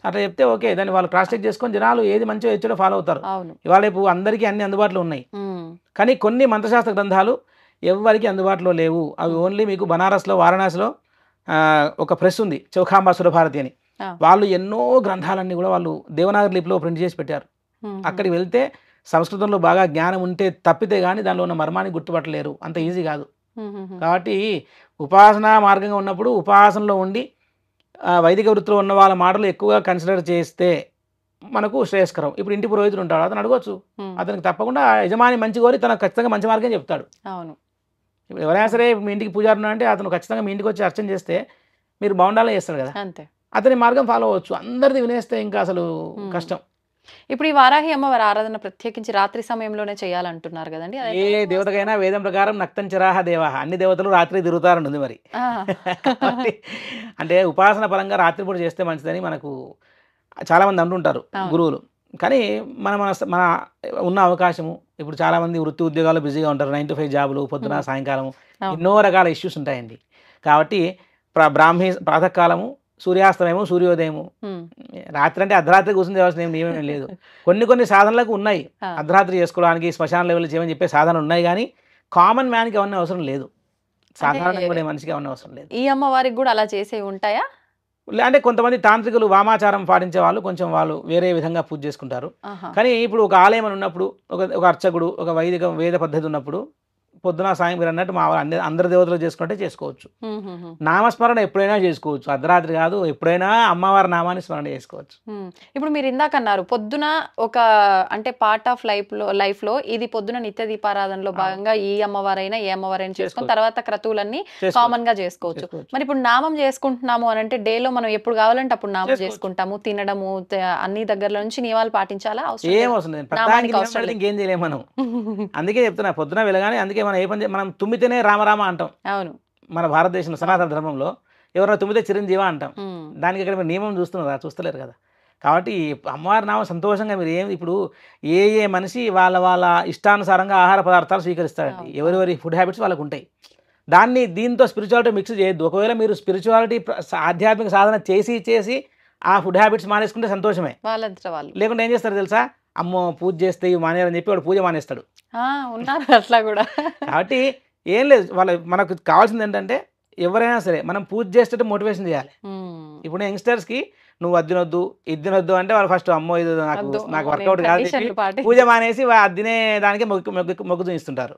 అట్లా చెప్తే ఓకే, దాన్ని వాళ్ళు క్రాస్ చెక్ చేసుకొని జనాలు ఏది మంచిగా వచ్చాడో ఫాలో అవుతారు. ఇవాళ రేపు అందరికీ అన్ని అందుబాటులో ఉన్నాయి, కానీ కొన్ని మంత్రశాస్త్ర గ్రంథాలు ఎవరికి అందుబాటులో లేవు. అవి ఓన్లీ మీకు బనారస్లో, వారణాసిలో ఒక ప్రెస్ ఉంది, చౌఖాంబా సురభారతి అని, వాళ్ళు ఎన్నో గ్రంథాలన్నీ కూడా వాళ్ళు దేవనాగరి లిపిలో ప్రింట్ చేసి పెట్టారు. అక్కడికి వెళ్తే సంస్కృతంలో బాగా జ్ఞానం ఉంటే తప్పితే కానీ దానిలో ఉన్న మర్మాన్ని గుర్తుపట్టలేరు, అంత ఈజీ కాదు. కాబట్టి ఉపాసనా మార్గంగా ఉన్నప్పుడు ఉపాసనలో ఉండి వైదిక వృత్తిలో ఉన్న వాళ్ళ మాటలు ఎక్కువగా కన్సిడర్ చేస్తే మనకు శ్రేయస్కరం. ఇప్పుడు ఇంటి పురోహితుడు ఉంటాడు, అతను అడగొచ్చు, అతనికి తప్పకుండా యజమాని మంచి కోరి తనకు ఖచ్చితంగా మంచి మార్గం చెప్తాడు. అవును. ఇప్పుడు ఎవరైనా సరే మీ ఇంటికి పూజారులు అంటే అతను ఖచ్చితంగా మీ ఇంటికి వచ్చి అర్చన చేస్తే మీరు బాగుండాలని చేస్తాడు కదా, అంతే. అతని మార్గం ఫాలో అవ్వచ్చు. అందరిది వినేస్తే ఇంకా అసలు కష్టం. ఇప్పుడు ఈ వారాహి అమ్మవారి ఆరాధన ప్రత్యేకించి రాత్రి సమయంలోనే చేయాలంటున్నారు కదండి. ఏ దేవతకైనా వేదం ప్రకారం నక్తం చిరాహ దేవ, అన్ని దేవతలు రాత్రి తిరుగుతారంటుంది మరి. అంటే ఉపాసన పరంగా రాత్రిపూట చేస్తే మంచిదని మనకు చాలామంది అంటుంటారు గురువులు. కానీ మన మన ఉన్న అవకాశము, ఇప్పుడు చాలామంది వృత్తి ఉద్యోగాలు బిజీగా ఉంటారు, 9 to 5 జాబులు, పొద్దున సాయంకాలం ఎన్నో రకాల ఇష్యూస్ ఉంటాయండి. కాబట్టి ప్రాతకాలము, సూర్యాస్తమయము, సూర్యోదయము, రాత్రి అంటే అర్ధరాత్రి కూర్చుని చేయాల్సిన నియమం లేదు. కొన్ని సాధనలకు ఉన్నాయి, అర్ధరాత్రి చేసుకోవడానికి శ్మశాన లెవెల్ చేయమని చెప్పే సాధన ఉన్నాయి. కానీ కామన్ మ్యాన్కి అవన్నీ అవసరం లేదు, సాధారణంగా కూడా మనిషికి అవన్నీ అవసరం లేదు. ఈ అమ్మవారికి కూడా అలా చేసేవి ఉంటాయా? అంటే కొంతమంది తాంత్రికులు వామాచారం పాటించే వాళ్ళు కొంచెం వాళ్ళు వేరే విధంగా పూజ చేసుకుంటారు. కానీ ఇప్పుడు ఒక ఆలయం అని ఉన్నప్పుడు, ఒక అర్చకుడు, ఒక వేద పద్ధతి ఉన్నప్పుడు పొద్దున సాయం మీరు అన్నట్టు మా అందరి దేవతలు చేసుకుంటే చేసుకోవచ్చు. నామస్మరణ ఎప్పుడైనా చేసుకోవచ్చు, అర్ధరాత్రి కాదు, ఎప్పుడైనా అమ్మవారి నామాన్ని స్మరణ చేసుకోవచ్చు. ఇప్పుడు మీరు ఇందాక అన్నారు పొద్దున ఒక అంటే పార్ట్ ఆఫ్ లైఫ్ లో ఇది పొద్దున నిత్య దీపారాధనలో భాగంగా ఈ అమ్మవారైనా ఏ అమ్మవారైనా చేసుకొని తర్వాత క్రతువులన్నీ కామన్ గా చేసుకోవచ్చు. మరి ఇప్పుడు నామం చేసుకుంటున్నాము అని అంటే డేలో మనం ఎప్పుడు కావాలంటే అప్పుడు నామం చేసుకుంటాము, తినడము అన్ని దగ్గర నుంచి నియమాలు పాటించాలా? ఇంకేం చేయలేము మనం. అందుకే చెప్తున్నా, పొద్దున వెళ్ళగానే అందుకే మనం ఏ పని మనం తుమ్మితేనే రామరామ అంటాం. అవును, మన భారతదేశంలో సనాతన ధర్మంలో ఎవరైనా తుమ్మితే చిరంజీవ అంటాం. దానికి ఇక్కడ మీరు నియమం చూస్తున్నారా? చూస్తలేరు కదా. కాబట్టి అమ్మవారి నామం సంతోషంగా మీరు ఇప్పుడు ఏ మనిషి వాళ్ళ ఇష్టానుసారంగా ఆహార పదార్థాలు స్వీకరిస్తారండి. ఎవరెవరి ఫుడ్ హ్యాబిట్స్ వాళ్ళకు ఉంటాయి. దీంతో స్పిరిచువాలిటీ మిక్స్ చేయొద్దు. ఒకవేళ మీరు స్పిరిచువాలిటీ ఆధ్యాత్మిక సాధన చేసి ఆ ఫుడ్ హ్యాబిట్స్ మానేసుకుంటే సంతోషమే. లేకుంటే ఏం చేస్తారు తెలుసా? అమ్మో పూజ చేస్తే ఇవి మానేయాలని చెప్పి వాడు పూజ మానేస్తాడు. ఉన్నారు అట్లా కూడా. కాబట్టి ఏం లేదు, మనకు కావాల్సింది ఏంటంటే ఎవరైనా సరే మనం పూజ చేసేటట్టు మోటివేషన్ చేయాలి. ఇప్పుడు యంగ్స్టర్స్కి నువ్వు అది తినొద్దు ఇది తినొద్దు అంటే వాళ్ళు ఫస్ట్ అమ్మో ఇది నాకు వర్కౌట్ కాదు పూజ మానేసి అది తినే దానికి మొగ్గు చూపిస్తుంటారు.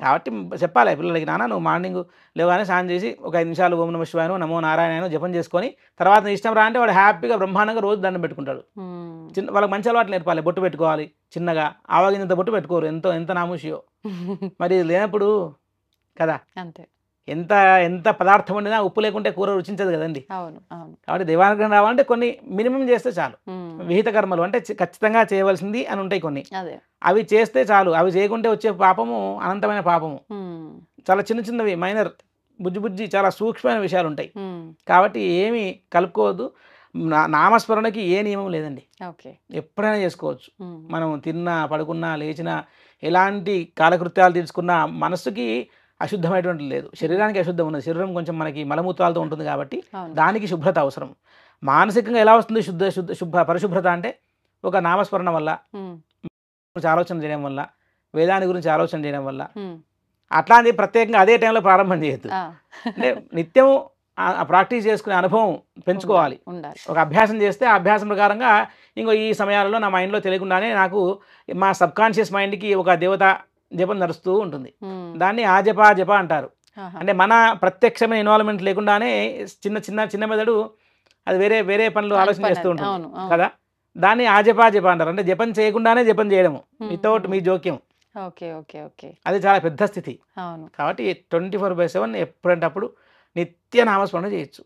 కాబట్టి చెప్పాలి పిల్లలకి, నాన్న నువ్వు మార్నింగ్ లేవగానే స్నానం చేసి ఒక 5 నిమిషాలు ఓం నమః శివాయ నమో నారాయణ జపం చేసుకొని తర్వాత నీ ఇష్టం రా అంటే వాడు హ్యాపీగా బ్రహ్మాండంగా రోజు దండం పెట్టుకుంటాడు. వాళ్ళకి మంచి అలవాట్లు నేర్పాలి. బొట్టు పెట్టుకోవాలి, చిన్నగా ఆవాగినంత బొట్టు పెట్టుకోరు, ఎంత నామూషియో. మరి లేనప్పుడు కదా, అంతే. ఎంత పదార్థం వండినా ఉప్పు లేకుంటే కూర రుచించదు కదండి. కాబట్టి దేవానుగ్రహం రావాలంటే కొన్ని మినిమం చేస్తే చాలు. విహిత కర్మలు అంటే ఖచ్చితంగా చేయవలసింది అని ఉంటాయి కొన్ని, అవి చేస్తే చాలు. అవి చేయకుంటే వచ్చే పాపము అనంతమైన పాపము. చాలా చిన్నవి మైనర్ బుజ్జి చాలా సూక్ష్మమైన విషయాలు ఉంటాయి. కాబట్టి ఏమి కలుపుకోవద్దు. నామస్మరణకి ఏ నియమం లేదండి, ఎప్పుడైనా చేసుకోవచ్చు. మనం తిన్నా పడుకున్నా లేచినా ఎలాంటి కాలకృత్యాలు తీసుకున్నా మనసుకి అశుద్ధమైనటువంటి లేదు, శరీరానికి అశుద్ధం ఉన్నది. శరీరం కొంచెం మనకి మలమూత్రాలతో ఉంటుంది కాబట్టి దానికి శుభ్రత అవసరం. మానసికంగా ఎలా వస్తుంది పరిశుభ్రత అంటే ఒక నామస్మరణ వల్ల, ఆలోచన చేయడం వల్ల, వేదాన్ని గురించి ఆలోచన చేయడం వల్ల. అట్లాంటి ప్రత్యేకంగా అదే టైంలో ప్రారంభం చేయొద్దు. అంటే నిత్యం ప్రాక్టీస్ చేసుకునే అనుభవం పెంచుకోవాలి. ఒక అభ్యాసం చేస్తే ఆ అభ్యాసం ప్రకారంగా ఈ సమయాలలో నా మైండ్లో తెలియకుండానే నాకు మా సబ్కాన్షియస్ మైండ్కి ఒక దేవత జపం నడుస్తూ ఉంటుంది. దాన్ని జప అంటారు. అంటే మన ప్రత్యక్షమైన ఇన్వాల్వ్మెంట్ లేకుండానే చిన్న మెదడు అది వేరే పనులు ఆలోచన చేస్తూ ఉంటుంది కదా, దాన్ని జప అంటారు. అంటే జపం చేయకుండానే జపం చేయడము, వితౌట్ మీ జోక్యం. అది చాలా పెద్ద స్థితి. కాబట్టి 24/7 ఎప్పుడంటే అప్పుడు నిత్య నామస్మరణ చేయొచ్చు.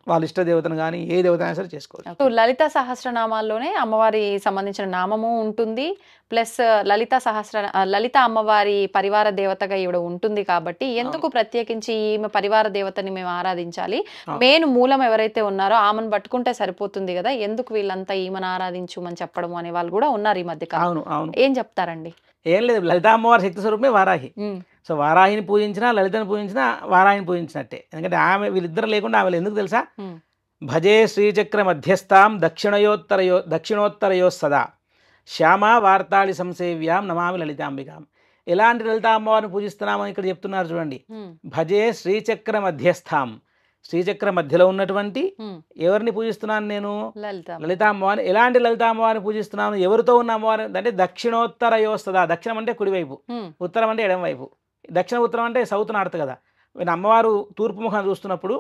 వాళ్ళ ఇష్ట దేవతను కానీ ఏ దేవత అయినా సరే చేసుకోవచ్చు. లలిత సహస్రనామాల్లోనే అమ్మవారి సంబంధించిన నామము ఉంటుంది, ప్లస్ లలిత అమ్మవారి పరివార దేవతగా ఈవిడ ఉంటుంది. కాబట్టి ఎందుకు ప్రత్యేకించి ఈమె పరివార దేవతని మేము ఆరాధించాలి? మెయిన్ మూలం ఎవరైతే ఉన్నారో ఆమెను పట్టుకుంటే సరిపోతుంది కదా, ఎందుకు వీళ్ళంతా ఈమెను ఆరాధించుమని చెప్పడం అనే వాళ్ళు కూడా ఉన్నారు ఈ మధ్య కాలం. ఏం చెప్తారండి? ఏం లేదు, లలిత అమ్మవారి శక్తి స్వరూపమే వారాహి. సో వారాహిని పూజించినా లలితను పూజించినా వారాహిని పూజించినట్టే. ఎందుకంటే వీళ్ళిద్దరు లేకుండా ఆమె ఎందుకు తెలుసా? భజే శ్రీచక్ర మధ్యస్థాం దక్షిణోత్తరయో సదా శ్యామ వార్తాళి సంసేవ్యాం నమామి లలితాంబికాం. ఎలాంటి లలిత అమ్మవారిని పూజిస్తున్నామని ఇక్కడ చెప్తున్నారు చూడండి. భజే శ్రీచక్ర మధ్యస్థాం, శ్రీచక్ర మధ్యలో ఉన్నటువంటి ఎవరిని పూజిస్తున్నాను నేను? లలిత అమ్మవారిని. ఎలాంటి లలిత అమ్మవారిని పూజిస్తున్నాను? ఎవరితో ఉన్న అమ్మవారి అంటే దక్షిణోత్తర యోస్తదా. దక్షిణం అంటే కుడివైపు, ఉత్తరం అంటే ఎడమవైపు. దక్షిణ ఉత్తరం అంటే సౌత్ నార్త్ కదా. అమ్మవారు తూర్పు ముఖం చూస్తున్నప్పుడు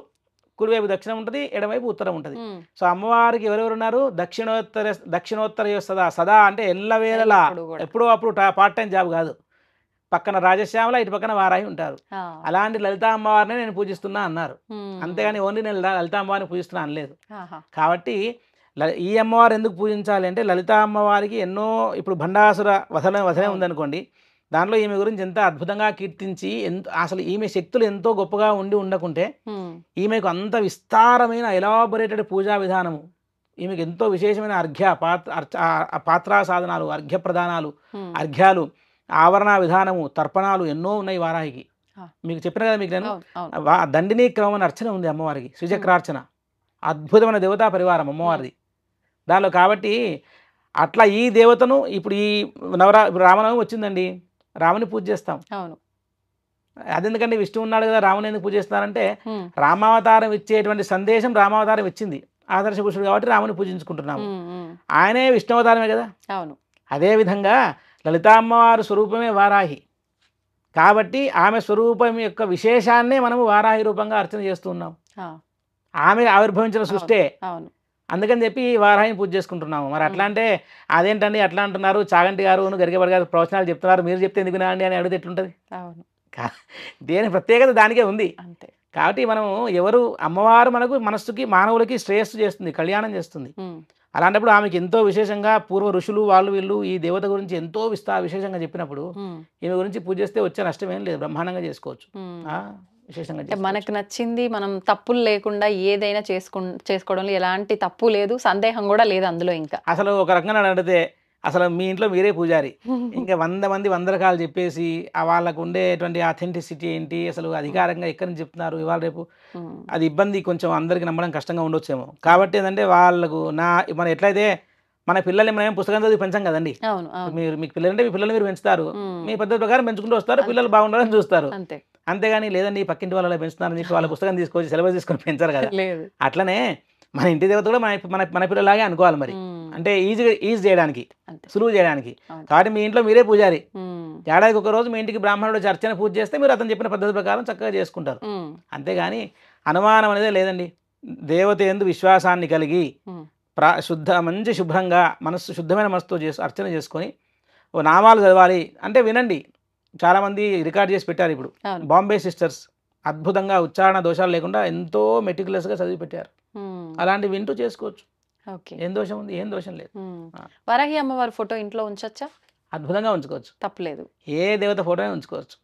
కుడివైపు దక్షిణం ఉంటుంది, ఎడమవైపు ఉత్తరం ఉంటుంది. సో అమ్మవారికి ఎవరెవరు ఉన్నారు? దక్షిణోత్తర యోస్తదా. సదా అంటే ఎల్లవేళలా, ఎప్పుడో అప్పుడు పార్ట్ టైం జాబ్ కాదు. పక్కన రాజశ్యామల, ఇటు పక్కన వారాహి ఉంటారు. అలాంటి లలిత అమ్మవారిని నేను పూజిస్తున్నా అన్నారు. అంతేగాని ఓన్లీ నేను లలిత అమ్మవారిని పూజిస్తున్నా అనలేదు. కాబట్టి ఈ అమ్మవారు ఎందుకు పూజించాలి అంటే లలిత అమ్మవారికి ఎన్నో, ఇప్పుడు భండాసుర వధనే ఉందనుకోండి, దాంట్లో ఈమె గురించి ఎంత అద్భుతంగా కీర్తించి అసలు ఈమె శక్తులు ఎంతో గొప్పగా ఉండకుంటే ఈమెకు అంత విస్తారమైన ఎలాబొరేటెడ్ పూజా విధానము, ఈమెకు ఎంతో విశేషమైన పాత్రా సాధనాలు, అర్ఘ్య ప్రదానాలు, అర్ఘ్యాలు, ఆవరణ విధానము, తర్పణాలు ఎన్నో ఉన్నాయి వారాహికి. మీకు చెప్పిన కదా మీకు నేను, దండిని క్రమమైన అర్చన ఉంది అమ్మవారికి, శ్రీచక్రార్చన. అద్భుతమైన దేవతా పరివారం అమ్మవారిది దానిలో. కాబట్టి అట్లా ఈ దేవతను ఇప్పుడు ఇప్పుడు రామనవమి వచ్చిందండి, రాముని పూజ చేస్తాం. అదెందుకంటే విష్ణు ఉన్నాడు కదా, రాముని ఎందుకు పూజ చేస్తున్నారంటే రామావతారం ఇచ్చేటువంటి సందేశం రామావతారం ఇచ్చింది, ఆదర్శ పురుషుడు కాబట్టి రాముని పూజించుకుంటున్నాము. ఆయనే విష్ణు అవతారమే కదా. అదేవిధంగా లలితామ్మవారి స్వరూపమే వారాహి కాబట్టి ఆమె స్వరూపం యొక్క విశేషాన్నే మనము వారాహి రూపంగా అర్చన చేస్తున్నాం. ఆమె ఆవిర్భవించిన సృష్టే, అందుకని చెప్పి వారాహిని పూజ చేసుకుంటున్నాము. మరి అట్లా అంటే అదేంటండి అట్లా అంటున్నారు, చాగంటి గారు గరికబడి గారు ప్రవచనాలు చెప్తున్నారు, మీరు చెప్తే ఎందుకు అండి అని అడిగితే ఎట్లుంటుంది? దేని ప్రత్యేకత దానికే ఉంది. కాబట్టి మనము ఎవరు అమ్మవారు మనకు మనస్సుకి మానవులకి శ్రేయస్సు చేస్తుంది, కళ్యాణం చేస్తుంది. అలాంటప్పుడు ఆమెకి ఎంతో విశేషంగా పూర్వ ఋషులు వాళ్ళు వీళ్ళు ఈ దేవత గురించి ఎంతో విశేషంగా చెప్పినప్పుడు ఈమె గురించి పూజ చేస్తే వచ్చే నష్టం ఏం లేదు, బ్రహ్మాండంగా చేసుకోవచ్చు. విశేషంగా మనకు నచ్చింది మనం తప్పులు లేకుండా ఏదైనా చేసుకోవడంలో ఎలాంటి తప్పు లేదు, సందేహం కూడా లేదు అందులో. ఇంకా అసలు ఒక రకంగా అడిగితే అసలు మీ ఇంట్లో మీరే పూజారి, ఇంకా 100 మంది 100 రకాలు చెప్పేసి వాళ్ళకు ఉండేటువంటి అథెంటిసిటీ ఏంటి, అసలు అధికారంగా ఎక్కడి నుంచి చెప్తున్నారు ఇవాళ రేపు, అది ఇబ్బంది, కొంచెం అందరికి నమ్మడం కష్టంగా ఉండొచ్చేమో. కాబట్టి ఏంటంటే వాళ్ళకు మనం ఎట్లయితే మన పిల్లల్ని మనం పుస్తకం చదివి పెంచాం కదండి, మీకు పిల్లలు అంటే మీ పిల్లలు మీరు పెంచుతారు, మీ పద్ధతి ప్రకారం పెంచుకుంటూ వస్తారు, పిల్లలు బాగుండాలని చూస్తారు. అంతేగాని లేదండి పక్కింటి వాళ్ళ పెంచుతున్నారని చెప్పి వాళ్ళ పుస్తకం తీసుకొచ్చి సిలబస్ తీసుకొని పెంచారు కదా. అట్లనే మన ఇంటి దేవత కూడా మన పిల్లలాగే అనుకోవాలి. మరి అంటే ఈజీ చేయడానికి, సులువు చేయడానికి. కాబట్టి మీ ఇంట్లో మీరే పూజారి, ఏడాదికి ఒక రోజు మీ ఇంటికి బ్రాహ్మణుడు అర్చన పూజ చేస్తే మీరు అతను చెప్పిన పద్ధతి ప్రకారం చక్కగా చేసుకుంటారు. అంతేగాని అనుమానం అనేదే లేదండి. దేవత యందు విశ్వాసాన్ని కలిగి మంచి శుభ్రంగా శుద్ధమైన మనసుతో అర్చన చేసుకొని ఓ నామాలు చదవాలి అంటే వినండి. చాలామంది రికార్డ్ చేసి పెట్టారు. ఇప్పుడు బాంబే సిస్టర్స్ అద్భుతంగా ఉచ్చారణ దోషాలు లేకుండా ఎంతో మెటిక్యులస్గా చదివి పెట్టారు. అలాంటివి వింటూ చేసుకోవచ్చు. ఏం దోషం ఉంది? ఏం దోషం లేదు. వారాహి అమ్మవారి ఫోటో ఇంట్లో ఉంచొచ్చా? అద్భుతంగా ఉంచుకోవచ్చు, తప్పలేదు. ఏ దేవత ఫోటో ఉంచుకోవచ్చు.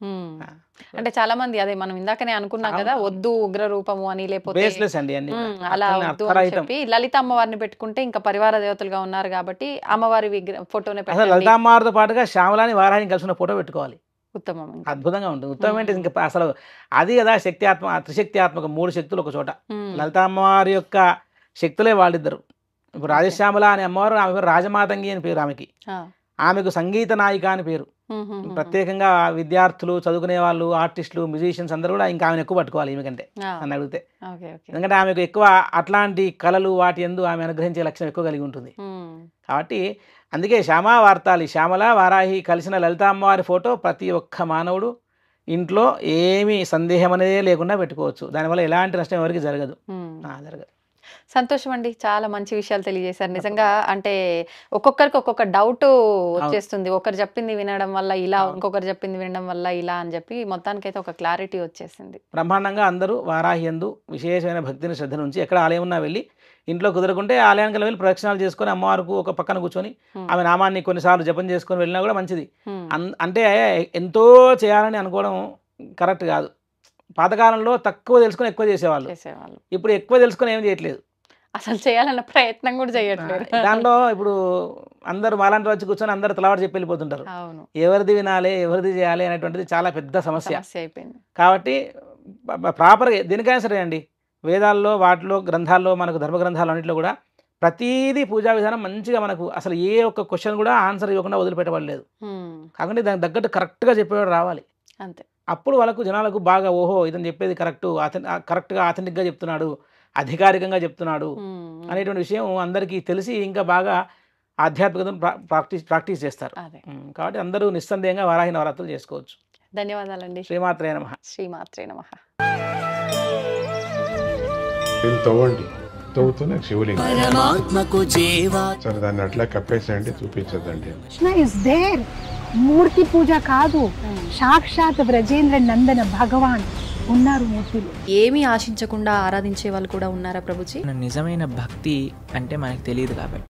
అంటే చాలా మంది అదే మనం ఇందాకనే అనుకున్నాం కదా, వద్దు ఉగ్ర రూపము అని, లేకపోతే అలా వద్దు అని చెప్పి లలిత అమ్మవారిని పెట్టుకుంటే ఇంకా పరివార దేవతలుగా ఉన్నారు కాబట్టి అమ్మవారి ఫోటోనే పెట్టాలి. లలిత అమ్మవారితో పాటుగా శ్యామలాని వారాహిని కలిసిన ఫోటో పెట్టుకోవాలి, ఉత్తమం, అద్భుతంగా ఉంటుంది. ఉత్తమం అంటే ఇంకా అసలు అది కదా త్రిశక్త్యాత్మక 3 శక్తులు ఒక చోట. లలిత అమ్మవారి యొక్క శక్తులే వాళ్ళిద్దరు. ఇప్పుడు రాజశ్యామల అనే అమ్మవారు, ఆమె పేరు రాజమాతంగి అని పేరు ఆమెకి. ఆమెకు సంగీత నాయిక అని పేరు. ప్రత్యేకంగా విద్యార్థులు, చదువుకునే వాళ్ళు, ఆర్టిస్టులు, మ్యూజిషియన్స్ అందరూ కూడా ఇంకా ఆమెను ఎక్కువ పట్టుకోవాలి ఈమెకంటే అని అడిగితే. ఎందుకంటే ఆమెకు ఎక్కువ అట్లాంటి కళలు వాటి యందు ఆమె అనుగ్రహించే లక్ష్యం ఎక్కువ కలిగి ఉంటుంది. కాబట్టి అందుకే శ్యామ వార్తాలి, శ్యామల వారాహి కలిసిన లలిత అమ్మవారి ఫోటో ప్రతి ఒక్క మానవుడు ఇంట్లో ఏమీ సందేహం అనేదే లేకుండా పెట్టుకోవచ్చు. దానివల్ల ఎలాంటి నష్టం ఎవరికి జరగదు. సంతోషం అండి, చాలా మంచి విషయాలు తెలియజేశారు. నిజంగా అంటే ఒక్కొక్కరికి ఒక్కొక్క డౌట్ వచ్చేస్తుంది. ఒకరు చెప్పింది వినడం వల్ల ఇలా, ఇంకొకరు చెప్పింది వినడం వల్ల ఇలా అని చెప్పి మొత్తానికైతే ఒక క్లారిటీ వచ్చేసింది. బ్రహ్మాండంగా అందరూ వారాహి యందు విశేషమైన భక్తిని శ్రద్ధ నుంచి ఎక్కడ ఆలయం ఉన్నా వెళ్ళి, ఇంట్లో కుదరకుంటే ఆలయానికి వెళ్ళి ప్రదక్షిణాలు చేసుకొని అమ్మవారికి ఒక పక్కన కూర్చొని ఆమె నామాన్ని కొన్నిసార్లు జపం చేసుకొని వెళ్ళినా కూడా మంచిది. అంటే ఎంతో చేయాలని అనుకోవడం కరెక్ట్ కాదు. పాతకాలంలో తక్కువ తెలుసుకొని ఎక్కువ చేసేవాళ్ళు, ఇప్పుడు ఎక్కువ తెలుసుకొని ఏం చేయట్లేదు, అసలు చేయాలన్న ప్రయత్నం కూడా చేయట్లేదు. దాంట్లో ఇప్పుడు అందరూ మాలాంటి వచ్చి కూర్చొని అందరు తలవాటు చెప్పి వెళ్ళిపోతుంటారు. ఎవరిది వినాలి, ఎవరిది చేయాలి అనేటువంటిది చాలా పెద్ద సమస్య అయిపోయింది. కాబట్టి ప్రాపర్గా దేనికైనా సరే అండి, వేదాల్లో వాటిలో గ్రంథాల్లో మనకు ధర్మ గ్రంథాలు అన్నింటిలో కూడా ప్రతిదీ పూజా విధానం మంచిగా మనకు అసలు ఏ ఒక్క క్వశ్చన్ కూడా ఆన్సర్ ఇవ్వకుండా వదిలిపెట్టబడలేదు. కాకుండా దానికి తగ్గట్టు కరెక్ట్గా చెప్పేవాడు రావాలి. అంతే. అప్పుడు వాళ్ళకు జనాలకు బాగా ఓహో ఇతను చెప్పేది కరెక్ట్గా ఆథెంటిక్గా చెప్తున్నాడు, అధికారికంగా చెప్తున్నాడు అనేటువంటి విషయం అందరికీ తెలిసి ఇంకా బాగా ఆధ్యాత్మికతను ప్రాక్టీస్ చేస్తారు. కాబట్టి అందరూ నిస్సందేహంగా వారాహి నవరాత్రులు చేసుకోవచ్చు. ధన్యవాదాలండి. శ్రీమాత్రే నమః. శ్రీమాత్రే నమః. తవ్వుతూనే శివలింగం సరే దాన్ని అట్లా కప్పేసేయండి, చూపించదండి. Krishna is there. మూర్తి పూజ కాదు, సాక్షాత్ బ్రజేంద్ర నందన భగవాన్ ఉన్నారు మూర్తిలో. ఏమీ ఆశించకుండా ఆరాధించే వాళ్ళు కూడా ఉన్నారా ప్రభుజీ? నిజమైన భక్తి అంటే మనకు తెలియదు కాబట్టి